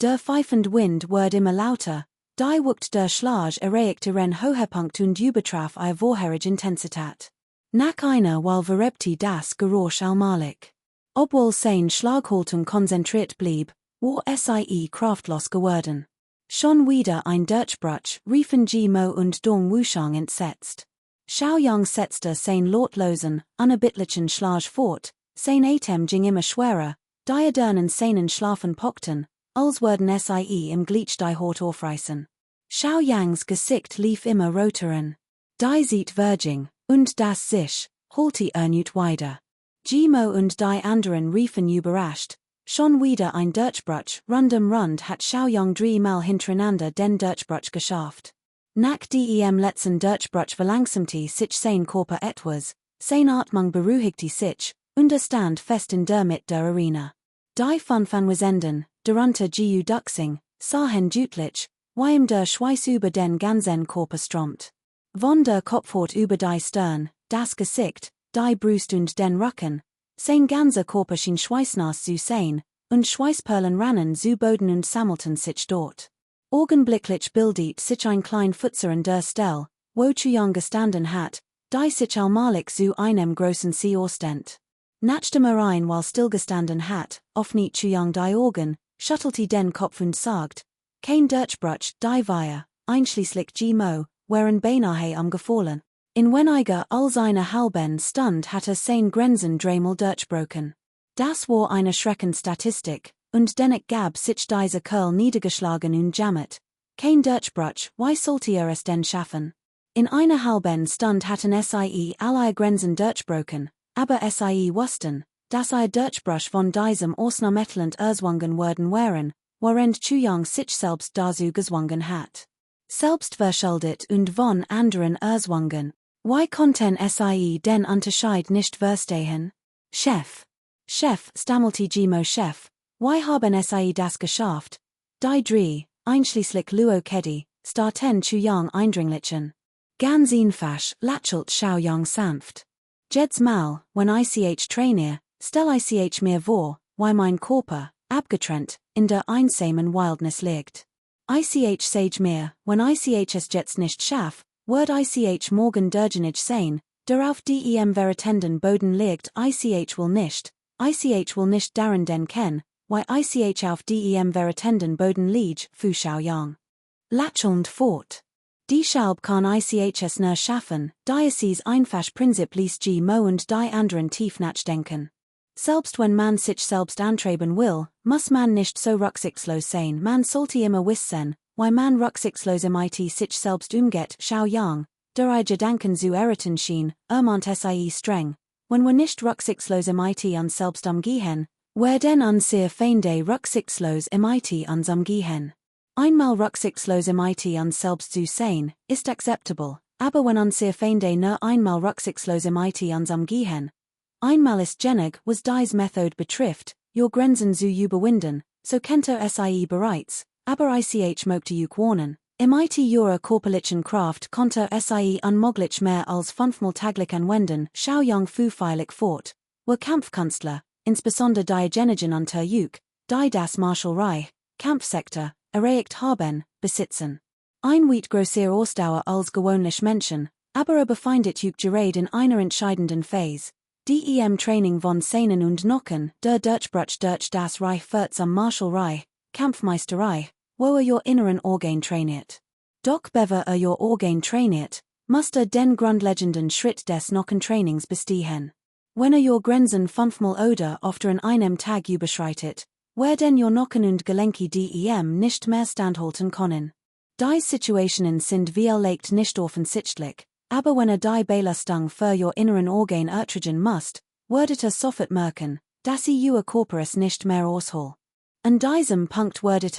Der pfeifend Wind ward immer lauter, die wuckt der Schlag erreichte ihren Höhepunkt und übertraf ihre vorherige Intensität. Nach einer Weile verrebte das Geräusch allmählich. Obwohl seine Schlaghaltung konzentriert blieb, war sie kraftlos geworden. Schon wieder ein Durchbruch, riefen Mo und Dong Wushang entsetzt. Xiaoyang setzte sein lautlosen, unerbittlichen Schlag fort, sein Atem ging immer schwerer, die Dirnen seinen Schlafen pockten, als würden sie im Glitch die Haut aufreißen. Xiaoyangs Gesicht lief immer roteren. Die sieht verging, und das sich, holte nicht weiter. Mo und die anderen riefen überrascht, schon wieder ein Durchbruch, rund hat Xiaoyang dreimal hintereinander den Durchbruch geschafft. Nach dem letzten Durchbruch verlangsamte sich sein Körper etwas, sein Atmung beruhigte sich, und stand fest in der Mitte der Arena. Die von Wesenden, darunter Jiu Duxing, sahen deutlich, wie ihm der Schweiß über den ganzen Körper strömt. Von der Kopfhaut über die Stirn, das Gesicht, die Brust und den Rücken, sein ganzer Körper schien schweißnass zu sein, und Schweißperlen rannen zu Boden und sammelten sich dort. Augenblicklich bildet sich ein klein Futzer in der Stelle, wo Chuyang gestanden hat, die sich allmählich zu einem großen See ausdehnt. Nachdem ein weil stillgestanden hat, öffnet Chuyang die Augen, schüttelte den Kopf und sagt, kein Durchbruch, die wir, einschließlich Mo, waren beinahe umgefallen. In weniger als einer halben Stunde hatte sein Grenzen dreimal durchbrochen. Das war eine Schreckenstatistik, und dennoch gab sich dieser Kerl niedergeschlagen und jammert. Kein Durchbruch, wie sollte es denn schaffen? In einer halben Stunde hatten sie alle Grenzen durchbrochen, aber sie wussten, dass ihr Durchbruch von diesem ausnahmsmäßig erzwungen worden wären, während Chuyang sich selbst dazu gezwungen hat. Selbstverschuldet und von anderen erzwungen. Wie konnten sie den Unterschied nicht verstehen? Chef, stammelte Mo Chef, wie haben sie das geschafft? Die drei, einschließlich Luo Kedi, starten Chuyang eindringlichen. Ganz einfach, lächelt Xiaoyang sanft. Jedes Mal, wenn ich trainiere, stell ich mir vor, wie mein Körper, abgetrennt, in der einsamen Wildnis liegt. Ich sage mir, wenn ich es jetzt nicht schaff, wird ich morgen derjenige sein, der auf dem veritenden Boden liegt. Ich will nicht daran denken, wie ich auf dem veritenden Boden liege, fu Xiaoyang. Lächelnd fort. Deshalb kann ich es nur schaffen, dieses einfach Prinzip ließ Mo und die anderen tief nachdenken. Selbst wenn man sich selbst antreiben will, muss man nicht so rücksichtslos sein. Man sollte immer wissen, wie man rücksichtslos mit sich selbst umgeht. Xiaoyang, der ihr Gedanken zu erraten schien, ermahnt sie streng. Wenn wir nicht rücksichtslos mit uns selbst umgehen, werden unsere Feinde rücksichtslos mit uns umgehen. Einmal rücksichtslos mit uns selbst zu sein, ist akzeptabel, aber wenn unsere Feinde nur einmal rücksichtslos mit uns umgehen, einmal ist genug, was dies Method betrifft, your Grenzen zu überwinden, so kennt sie bereits, aber ich möchte euch warnen. Mit ihrer körperlichen Kraft konnte sie unmöglich mehr als 5-mal täglich anwenden. Xiaoyang fuhr feilig fort. Wir Kampfkünstler, insbesondere diejenigen unter euch, die das Martial Reich, Kampfsektor, erreicht haben, besitzen. Ein weit größer Ausdauer als gewöhnlich Menschen, aber befindet euch gerade in einer entscheidenden Phase. Dem Training von Sehnen und Knochen, der Durchbruch durch das Reich führt zum Martial Reich, Kampfmeisterei, wo your inneren Organ trainiert. Doch bever your Organ trainiert, musst den grundlegenden Schritt des Knochentrainings bestehen. Wenn your Grenzen 5-mal oder öfter in einem Tag überschreitet, werden your Knochen und Gelenke dem nicht mehr standhalten können. Die Situationen sind vielleicht nicht offensichtlich, aber wenn die Belastung für your inneren Organ ertragen musst, werdet sofort merken, dass ihr Körper es nicht mehr aushol. An diesem Punkt werdet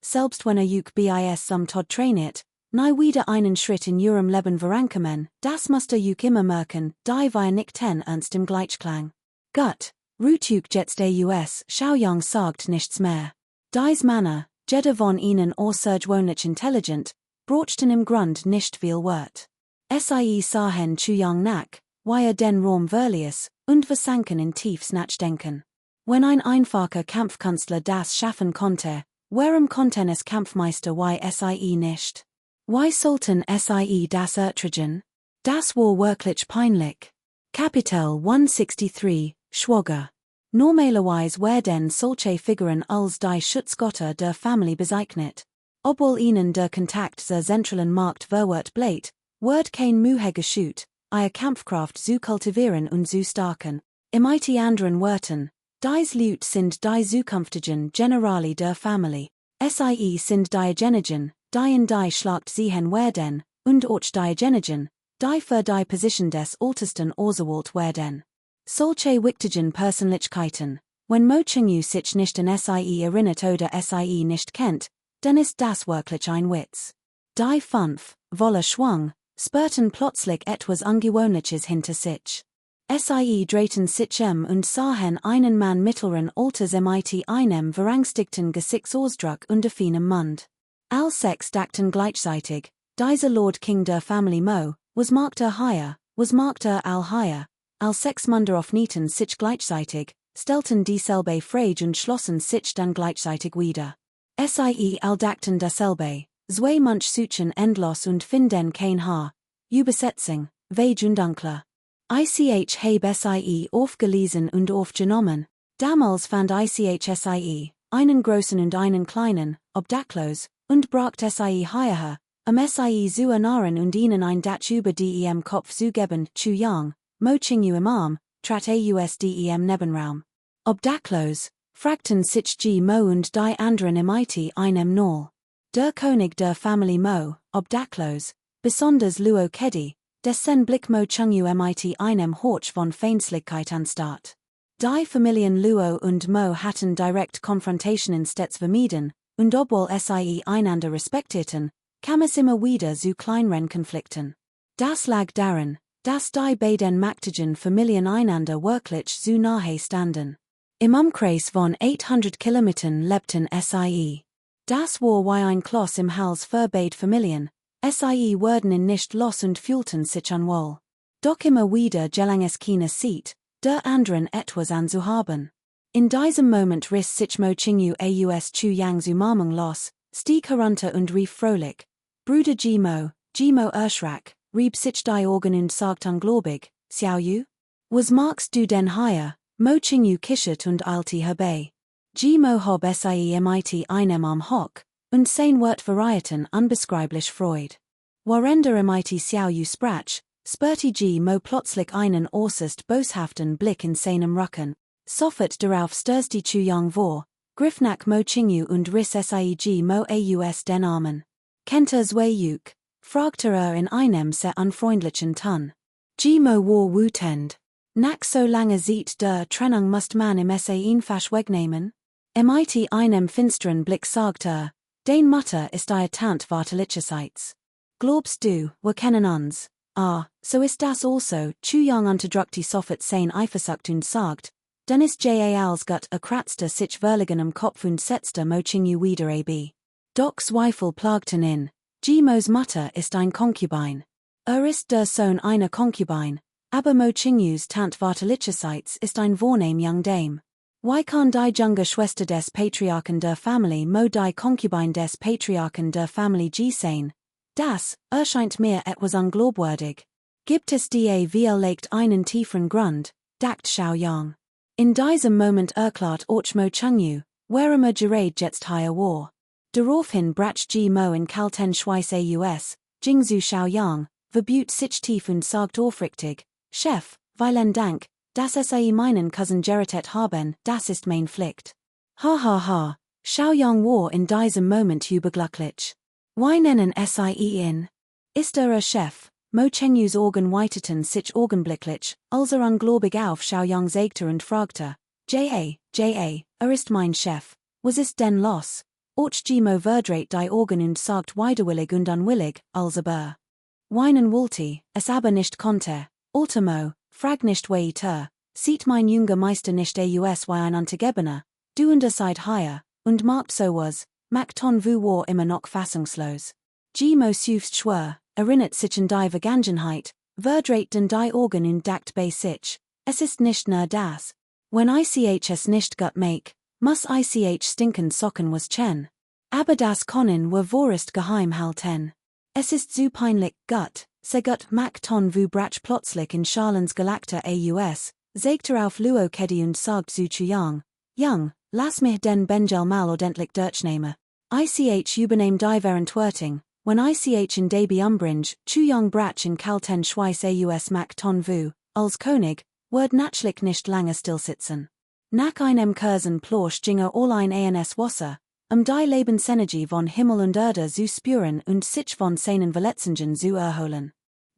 selbst wenn euch bis zum Tod trainiert, nie wieder einen Schritt in eurem Leben vorankommen, das müsst euch immer merken, die wir nicht ernst im Gleichklang. Gut, ruht euch jetzt aus, Xiaoyang sagt nichts mehr. Dies Männer, jeder von ihnen außergewöhnlich intelligent, Brauchten im Grund nicht viel Wert. Sie sahen Chuyang nach, wie den Raum verlies, und versanken in tiefes Nachdenken. Wenn ein einfacher Kampfkünstler das schaffen konnte, warum konnten es Kampfmeister sie nicht? Why sollten sie das ertragen? Das war wirklich peinlich. Kapitel 163, Schwager. Normalerweise werden solche Figuren als die Schutzgötter der Familie bezeichnet. Obwohl ihnen der Kontakt zur zentralen Macht verwehrt bleibt, wird kein Mühe geschut, ihre Kampfkraft zu kultivieren und zu starken. Im anderen Worten, dies Leute sind die zukünftigen Generali der Familie. Sie sind diejenigen, die in die Schlacht ziehen werden, und auch diejenigen, die für die Position des Ältesten ausgewählt werden. Solche wichtigen Persönlichkeiten, wenn Mo-Ching-yu sich nicht an sie erinnert oder sie nicht kennt, dann ist das wirklich ein Witz. Die 5, voller Schwung, spürten plötzlich etwas Ungewöhnliches hinter sich. Sie drehten sich und sahen einen Mann mittleren Alters mit einem verängstigten Gesichtsausdruck und offenem Mund. All sechs dachten gleichzeitig, dieser Lord King der Familie Mo, was macht hier, was macht hier? All sechs Munder öffneten sich gleichzeitig, stellten dieselbe Frage und schlossen sich dann gleichzeitig wieder. Sie all dachten dasselbe, zwei Munch suchen endlos und finden kein Haar. Übersetzung, vage und unklar. Ich habe sie aufgelesen und aufgenommen. Damals fand ich sie, einen großen und einen kleinen, obdachlos, und brachte sie hierher, sie zu ernähren und ihnen ein Dach über die im Kopf zu geben. Chuyang, Mo-Ching-yu im Arm, trat aus dem Nebenraum. Obdachlos, fragten sich Mo und die anderen mit einem Null. Der König der Familie Mo, obdachlos, besonders Luo Kedi, dessen Blick Mo-Ching-yu mit einem Horch von Feindlichkeit anstarrt. Die Familien Luo und Mo hatten direkt Konfrontationen stets vermieden, und obwohl sie einander respektierten, kam es immer wieder zu kleineren Konflikten. Das lag daran, dass die beiden mächtigen Familien einander wirklich zu nahe standen. Im Umkreis von 800 Kilometern lebten sie. Das war wie ein Kloß im Hals für beide Familien, sie wurden ihn nicht los und fühlten sich unwohl. Doch immer wieder gelang es keines sieht, der anderen etwas anzuhaben. In diesem Moment riss sich Mo-Ching-yu aus Chuyang's Umarmung los, stieg herunter und rief fröhlich: Bruder Gmo erschrak, rieb sich die Augen und sagt ungläubig: Xiaoyu? Was magst du denn hier? Mo-Ching-yu kichert und eilte herbei. Gmo hob sie mit einem Arm hoch, und sein Wort verrieten unbeschreiblich Freud. Warender mit Xiaoyu sprach, spürte Gmo plötzlich einen äußerst boshaften Blick in seinem Rücken. Sofort darauf stürzte Chuyang vor, griff nach Mo-Ching-yu und riss sie Gmo aus den Armen. Kennt Zweijuk? Fragte in einem sehr unfreundlichen Ton. Gmo war wütend. Nach so lange Zeit der Trennung musst man ihm einfach wegnehmen? Mit einem finsteren Blick sagte dein Mutter ist die Tant wartlicherseits. Glaubst du, wir kennen uns? Ah, so ist das also. Chuyang unterdrückte sofort sein Eifersucht und sagt, dann ist als Gott kratzte sich verlegen im Kopf und setzte Mo-Ching-yu wieder ab. Doch Zweifel plagten ihn. Gmos Mutter ist ein Konkubin. Ist der Sohn einer Konkubin, aber Mo-Ching-yus Tant wartlicherseits ist ein vornehm Young Dame. Wie kann die junge Schwester des Patriarchen der Familie Mo die Konkubin des Patriarchen der Familie G sein? Das erscheint mir etwas unglaubwürdig. Gibt es legt einen tieferen Grund, dacht Xiaoyang. In diesem Moment erklärt auch Mo-Ching-yu, warum gerade jetzt hier war. Daraufhin brach Gmo in kalten Schweiß aus, Jingzu Xiaoyang, verbüht sich tief und sagt aufrichtig: Chef, vielen Dank, dass Sie meinen Cousin gerettet haben, das ist mein Pflicht. Ha. Xiaoyang war in diesem Moment überglücklich. Wie nennen Sie ihn? Ist Chef? Mo-Ching-yus Augen weiteten sich augenblicklich, als ungläubig auf Xiaoyang zeigte und fragte: ist mein Chef, was ist denn los? Auch Gmo verdreht die Augen und sagt widerwillig und unwillig, als weinen wollte, es aber nicht konnte. Ultimo, frag nicht weiter, sieht mein junger Meister nicht aus wie ein Untergebener, du und seid hier, und macht so was, macht ton vu war immer noch fassungslos. G mo suufst schwer, erinnert sich an die Vergangenheit, verdreht den die Organ und dakt bei sich, es ist nicht nur das. When ich es nicht gut make, muss ich stinkend Socken was chen. Aber das können wir vorist geheim halten. Es ist zu peinlich gut, se gut mac ton vu brach plotzlich in Charlens Galacter aus, zeigt auf Luo Kedi und sagt zu Chuyang, Young, lass mich den Benjel mal ordentlich durchnehmen. Ich übernehm die Verantwortung, when ich in Daby Umbringe, Chuyang brach in Kalten Schweiß aus mac ton vu, als König, wird natürlich nicht lange stillsitzen. Nach einem Kursen Plorsch ginge all ein ans Wasser, die Lebensenergie von Himmel und Erde zu spüren und sich von seinen Verletzungen zu erholen.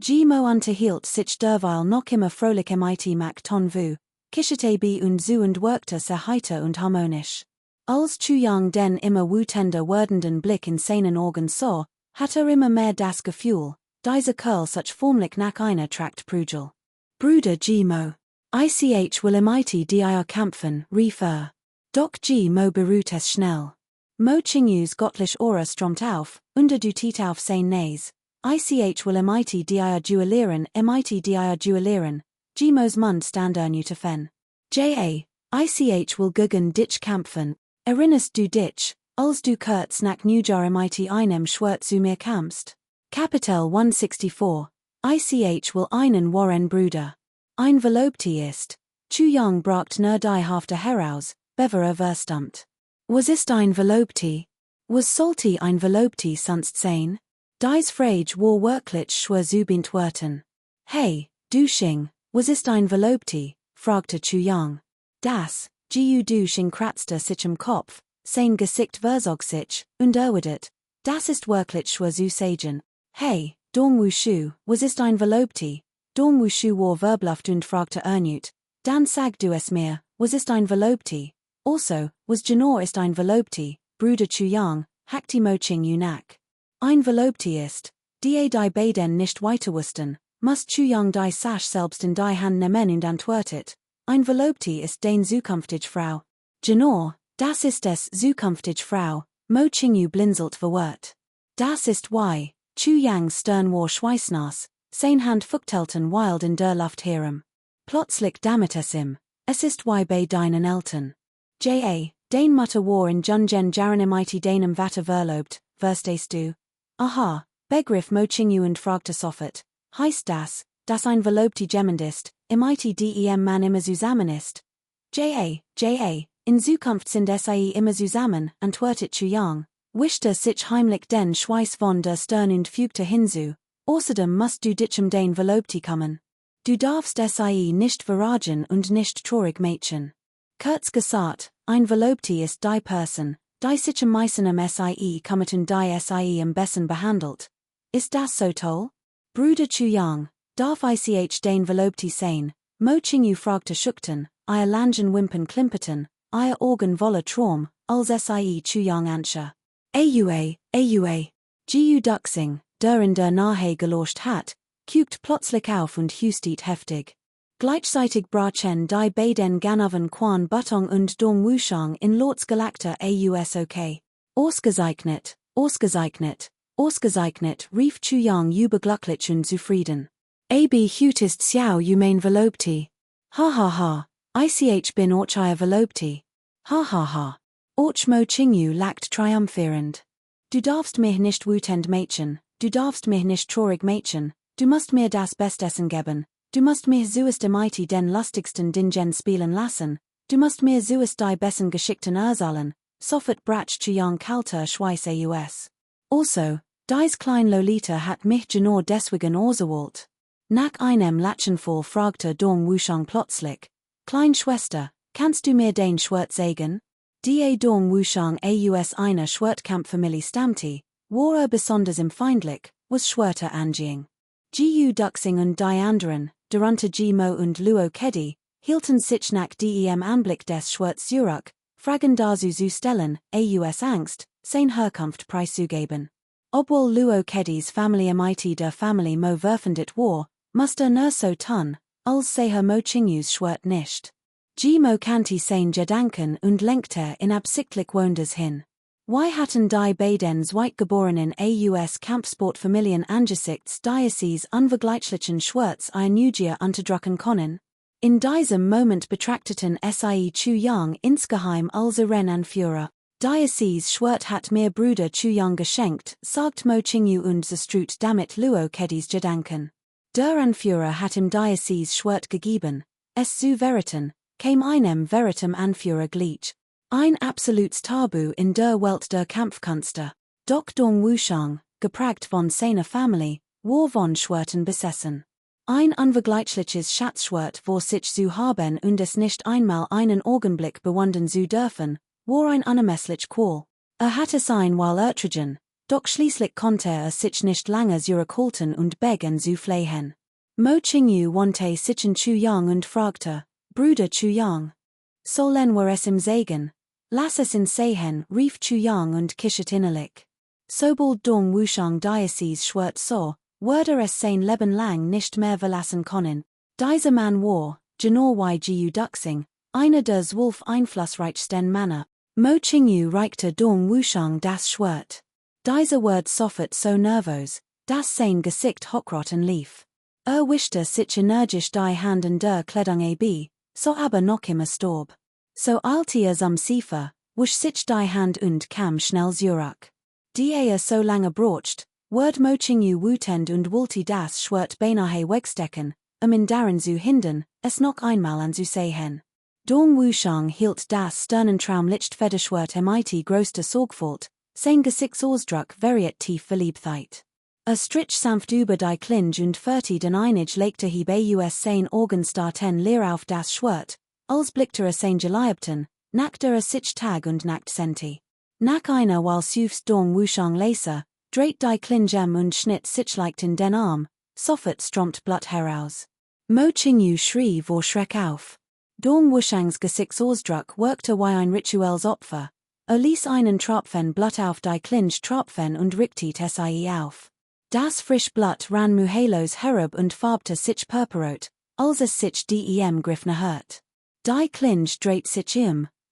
Mo unterhielt sich derweil noch immer fröhlich mit mac ton vu, kichete bi und zu und wirkte sehr heiter und harmonisch. Als Chuyang den immer wütender werdenden Blick in seinen Augen sah, hat immer mehr das Gefühl, diese Kerl sich formlich nach einer Tracht prügel. Bruder Mo. Ich will mit dir kämpfen, rief Doch Mo beruht es schnell. Mo Chingyus göttlich Aura strömt auf, du tit auf sein Nase. Ich will mit dir duellieren, Mo's Mund stand nu te fen. Ich will gegen dich kämpfen, erinnerst du dich, als du kurz nach Nujar mit einem Schwert zu mir kamst. Kapitel 164. Ich will einen Warren Bruder. Ein Verlobte ist. Chuyang bracht nur die Hälfte heraus, bever verstummt. Was ist ein Verlobte? Was sollte ein Verlobte sonst sein? Dies Frage war wirklich schwer zu beantworten. Hey, du Xing, was ist ein Verlobte? Fragte Chuyang. Das, du Xing kratzte sich im Kopf, sein Gesicht verzog sich, und erwidert, das ist wirklich schwer zu sagen. Hey, Dong Wushu, was ist ein Verlobte? Dong Wushu war verbluft und fragte erneut, dann sag du es mir, was ist ein Verlobte? Also, was genau ist ein Verlobte, Bruder Chuyang, hakti Moching Yunak. Ein Verlobte ist, die beiden nicht weiter wussten, muss Chuyang die Sache selbst in die Hand nehmen und antwortet. Ein Verlobte ist den zukünftige Frau. Genau, das ist es zukünftige Frau, Moching blinzelt verwirrt. Das ist why, Chuyangs Stern war schweißnass, sein Hand fuchtelten wild in der Luft herum. Plötzlich dammert es ihm, es ist why bei deinen Eltern. Den Mutter war in Junjen Jaranimiti deinem Vater verlobt, verstehst du? Aha, begriff Moching und fragte sofort, heißt das ein Verlobte jemand ist, imiti dem man immer zusammen ist? In Zukunft sind sie immer zusammen, antwortet Chuyang, wischte sich heimlich den Schweiß von der Stirn und fügte hinzu, außerdem musst du dich den Verlobte kommen. Du darfst sie nicht verraten und nicht traurig machen. Kurz gesagt, ein Verlobte ist die Person, die sich am meisten am sie kümmert und die sie am besten behandelt. Ist das so toll? Bruder Chuyang, darf ich den Verlobte sein? Moching fragte schüchtern, ihr langen Wimpern klimperten, ihr Augen voller Traum, als sie Chuyang anscha. Aue. Gu Duxing, der in der Nahe geloscht hat, kügt plötzlich auf und hustet heftig. Gleichzeitig brachen die beiden Ganoven Quan Butong und Dong Wushang in Lots Galacter ausok. Ausgezeichnet, rief Chuyang überglücklich und zufrieden. Hutist Xiao mein Verlobte. Ha. Ich bin auch ihr Verlobte. Ha. Och Mo Chingyu lacht triumphierend. Du darfst mich nicht wütend machen, du darfst mich nicht traurig machen, du musst mir das Bestessen geben, du musst mir zuerst mit den lustigsten Dingen spielen lassen, du musst mir zuerst die besten Geschichten erzählen, sofort brach Chuyang kalter Schweiß aus. Also, dies klein Lolita hat mich genau deswegen ausgewählt. Nach einem Latschenfall fragte Dong Wushang plötzlich, Kleinschwester, kannst du mir den Schwert sagen? Die Dong Wushang aus einer Schwertkampffamilie stammte, war besonders empfindlich, was Schwerter anging. Gu Duxing und die anderen, darunter Mo und Luo Kedi, hielten sich nach dem Anblick des Schwerts zurück, fragen dazu zu stellen, aus Angst, sein Herkunft preiszugeben. Obwohl Luo Kedis Familie mit der Familie Mo verfindet war, musste nur so tun, als sei Mo Chingyus Schwert nicht. Mo kannte sein Gedanken und lenkte in absichtlich woanders hin. Y hatten die Baden Zweitgeboren in AUS Kampfsportfamilien angesichts Diocese unvergleichlichen Schwerts Nugia unterdrücken können? In diesem Moment betrachteten sie Chu Yang insgeheim als Rennanführer. Diocese Schwert hat mir Bruder Chu Yang geschenkt, sagt Mo Qingyu und zestrut damit Luo Kedis Gedanken. Der Anführer hat im Diocese Schwert gegeben, es zu veriten, kam einem veritem Anführer gleich. Ein absolutes Tabu in der Welt der Kampfkünste. Doch Dong Wushang, geprägt von seiner Familie, war von Schwerten besessen. Ein unvergleichliches Schatzschwert vor sich zu haben und es nicht einmal einen Augenblick bewundern zu dürfen, war ein unermesslich Qual. Hatte sein while ertragen, doch schließlich konnte sich nicht lange zurückhalten und begann zu flehen. Mo Qingyu wandte sich an Chu Yang und fragte, Bruder Chu Yang, sollen wir es ihm sagen? Lass es ihn sehen, rief Chu Yang und kichert innerlich. Sobald Dong Wushang Diocese Schwert sah, würde es sein Leben lang nicht mehr verlassen können. Dieser Mann war, genau wie Gu Duxing, einer der zwölf einflussreichsten Männer. Mo Qingyu reichte Dong Wushang das Schwert. Dieser wurde sofort so nervös, dass sein Gesicht hochroten lief. Wischte sich energisch die Hand in der Kleidung ab, so aber noch immer starb. So eilte zum Siefer, wusch sich die Hand und kam schnell zurück. Die so lange braucht, wurde Mo Qingyu wütend und wollte das Schwert beinahe wegstecken, in daran zu hindern, es noch einmal anzusehen. Dong Wushang hielt das Sternentraumlicht Federschwert mit größter Sorgfalt, sein Gesichtsausdruck variiert tief Verliebtheit. Strich sanft über die Klinge und führte den einig legte aus sein Augenstaten leer auf das Schwert, als blickte sein Geliebten, nackte sich Tag und Nacht senti. Nach einer Weile süfst Dong Wushang leser, dreht die Klinge und schnitt sich leicht in den Arm, sofort strömt Blut heraus. Mo Qingyu schrie vor Schreck auf. Dong Wushangs Gesichtsausdruck wirkte wie ein rituelles Opfer. Ließ einen Tropfen Blut auf die Klinge tropfen und richtete es auf. Das frisch Blut ran mühelos herab und farbte sich purpurrot, als es sich dem Griffner hört. Die Klinge dreht sich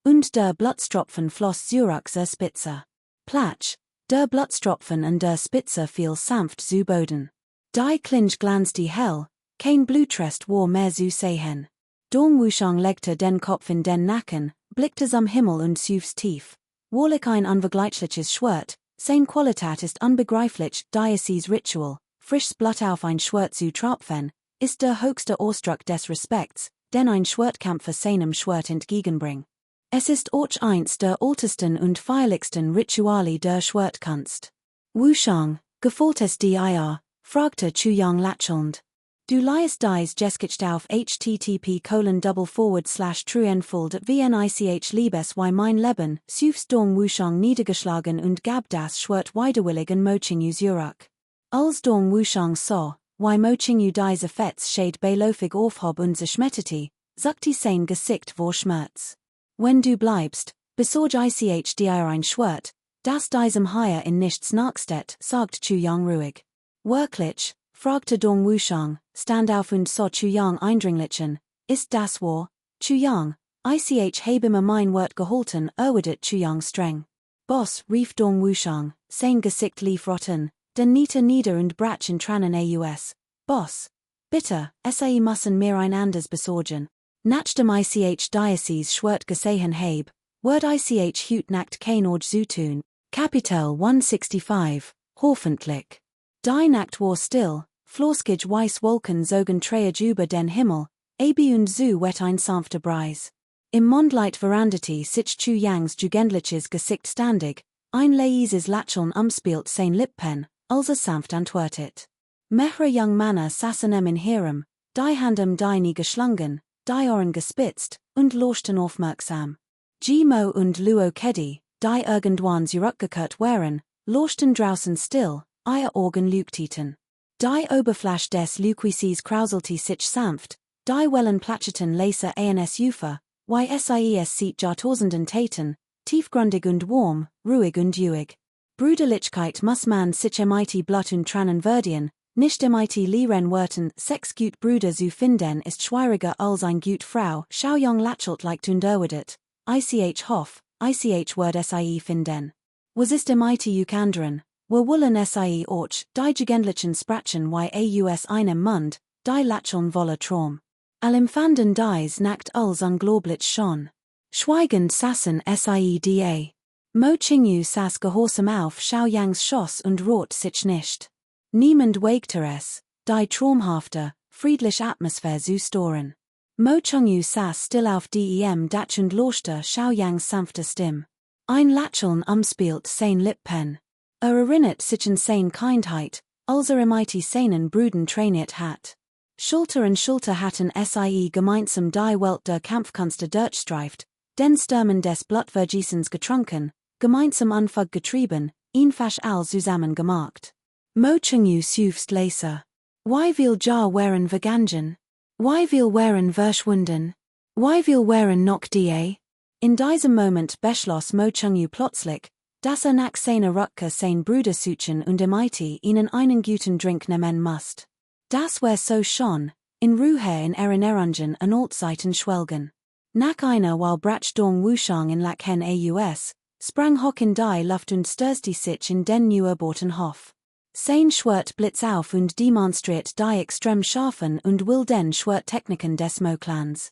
und der Blutstropfen floss zurück zur Spitze. Platsch, der Blutstropfen an der Spitze fiel sanft zu Boden. Die Klinge glanzte hell, kein Blutrest war mehr zu sehen. Dong Wushang legte den Kopf in den Nacken, blickte zum Himmel und seufzte tief. Wahrlich ein unvergleichliches Schwert, sein Qualität ist unbegreiflich, Diocese Ritual, frisches Blut auf ein Schwert zu tropfen, ist der höchste Ausdruck des Respekts, den ein Schwertkämpfer seinem Schwert entgegenbringt. Es ist auch eins der ältesten und feierlichsten Rituale der Schwertkunst. Wushang, gefällt es dir? Fragte Chu Yang lächelnd. Du leihst dies Geskicht auf http://truenfold.vnich liebes wie mein Leben, süfst Dong Wushang niedergeschlagen und gab das Schwert widerwillig an Mo Qingyu zurück. Als Dong Wushang sah, wie Mo Qingyu diese Fettschäd beiläufig aufhob und zerschmetterte, sagte sein Gesicht vor Schmerz. Wenn du bleibst, besorg ich dir ein Schwert, das diesem Haier in nichts nachsteht, sagt Chu Yang ruhig. Wirklich? Fragte Dong Wushang, stand auf und sah Chu Yang eindringlichen, ist das wahr? Chu Yang, ich habe mir mein Wort gehalten, erwidert Chu Yang streng. Boss, rief Dong Wushang, sein Gesicht lief rotten, den nieder und brach in Tränen aus. Boss, bitte, sie müssen mir ein anderes besorgen. Nachdem ich Diocese Schwert gesehen habe, wird ich hüt nacht kein Ord zutun. Kapitel 165, hoffentlich. Die Nacht war still, florskig weiss Wolken zogen träge über den Himmel, und zu wet ein sanfter Breis. Im Mondlight veranderte sich Chu Yangs jugendliches Gesicht standig, ein leises Lächeln umspielt sein Lippen, als sanft antwortet. Mehrere young Männer saßen in Hirem, die Hand die Knie geschlungen, die Ohren gespitzt, und lauschten aufmerksam. Mo und Luo Kedi, die irgendwann zurückgekehrt waren, lauschten draußen still, ihr Augen leuchteten. Die Oberfläche des Luquises krauselte sich sanft, die Wellen platscherten leise ans Ufer, wie es sieht Jahrtausenden täten, tiefgründig und warm, ruhig und juig. Brüderlichkeit muss man sich mit Blut und Tränen verdienen, nicht mit leeren Worten, sechs gut Brüder zu finden ist schwieriger als ein gut Frau, Schau Young lächelt leicht und erwidert, ich hoff, ich werde sie finden. Was ist MIT anderen, wo wollen sie auch, die Jugendlichen sprachen wie aus einem Mund, die Lacheln voller Traum. Allempfanden dies nackt als unglaublich schon. Schweigend sassen sie da. Mo Qingyu saß gehorsam auf Xiaoyangs Schoss und rot sich nicht. Niemand wagte es, die traumhafte, friedliche Atmosphäre zu stören. Mo Qingyu saß still auf dem Dach und lauschte Xiaoyangs sanfte Stimme. Ein Lächeln umspielt sein Lippen. Erinnert sich an seine Kindheit, als MIT seinen Brüdern trainiert hat. Schulter an Schulter hatten sie gemeinsam die Welt der Kampfkünste durchstreift, den Stürmen des Blutvergießens getrunken, gemeinsam Anfang getrieben, ihn fast all zusammen gemacht. Mo Qingyu suefst leser. Wie viel Jahr wären vergangen? Wie viel wären verschwunden? Wie viel wären noch da? In diesem Moment beschloss Mo Qingyu plötzlich, dass nach seiner Rückkehr sein Bruder suchen und MIT ihnen einen guten Drink nehmen musst. Das wär so schon, in Ruhe in Erinnerungen an Altzeiten schwelgen. Nach einer While Brach Dong Wushang in Lachen aus, sprang hoch in die Luft und stürzte sich in den neuerbauten Hof. Sein Schwert blitz auf und demonstriert die extrem scharfen und wilden Schwerttechniken des Mo-Clans.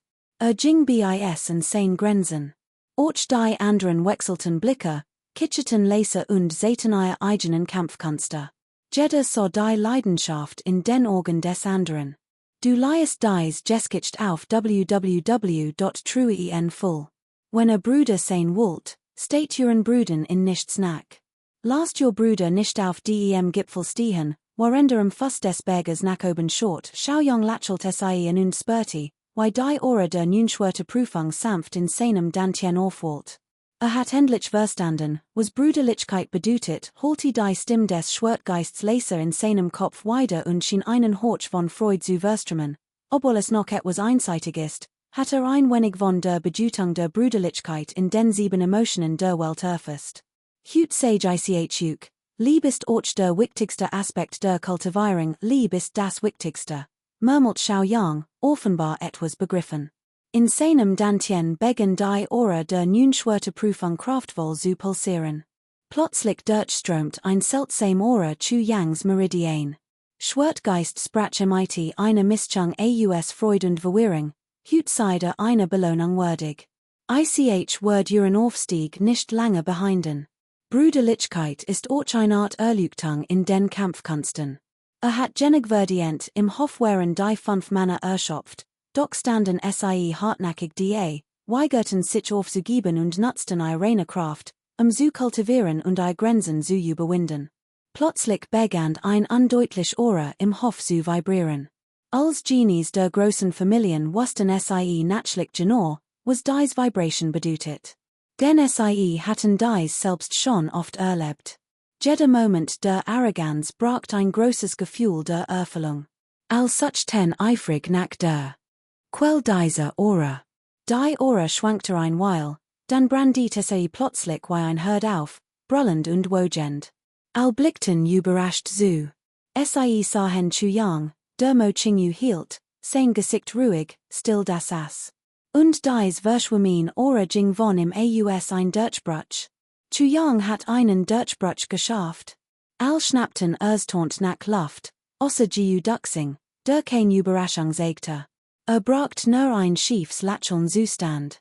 Ging bis an sein Grenzen. Auch die anderen wechselten Blicke, kitscheten Laser und sehten ihre eigenen Kampfkünste. Jeder sah die Leidenschaft in den Augen des anderen. Du liest dies geskicht auf www.trueen full. Wenn Bruder sein wollt, steht euren Brüdern in nichts nach. Lasst your Bruder nicht auf dem Gipfel stehen, warender Fuss des Berges nach oben schaut, Xiaoyang lachelt sie in und spürti, wie die Ora der Nunschwerte Prüfung sanft in seinem Dantien aufwalt. Hat endlich verstanden, was Brüderlichkeit bedeutet, holte die Stimme des Schwertgeists Laser in seinem Kopf weiter und schien einen Horch von Freud zu verströmen, obwohl es noch etwas einseitig ist, hat ein wenig von der Bedeutung der Brüderlichkeit in den 7 Emotionen der Welt erfasst. Hut sage ich, Lieb ist auch der wichtigste Aspekt der Kultivierung, Lieb ist das Wichtigste, murmelt Xiaoyang, offenbar etwas begriffen. In seinem Dantien begann die Ora der Nunschwerte Prüfung kraftvoll zu pulsieren. Plötzlich durchströmt ein seltsam Ora zu Yangs Meridian. Schwertgeist sprach MIT eine Mischung aus Freud und Verwirrung, Hutseide eine Belohnung würdig. Ich wird ihren Aufstieg nicht lange behinden. Brüderlichkeit ist auch eine Art Erleuchtung in den Kampfkünsten. Hat genig verdient im Hof wären die 5 Männer erschöpft, doch standen sie hartnäckig da, weigerten sich aufzugeben und nutzten ihre Kraft, zu kultivieren und ihre Grenzen zu überwinden. Plötzlich begann ein undeutlich Aura im Hof zu vibrieren. Als Genies der großen Familien wussten sie natürlich genau, was dies Vibration bedeutet. Denn sie hatten dies selbst schon oft erlebt. Jeder Moment der Arroganz bracht ein großes Gefühl der Erfüllung. Als such ten eifrig nach der Quell dieser Aura. Die Aura schwankte ein Weil, dann brandete sie plötzlich wie ein Herd auf, brüllend und wogend. All blickten überrascht zu. Sie sahen Chuyang, der Mo Qingyu hielt, sein Gesicht ruhig, still da saß. Und dies verschwimmen Aura ging von im Aus ein Durchbruch. Chuyang hat einen Durchbruch geschafft. All schnappten erstaunt nach Luft, außer Jiu Duxing, der kein Überraschung sagte. Bracht nur ein schiefs Lacheln Zustand.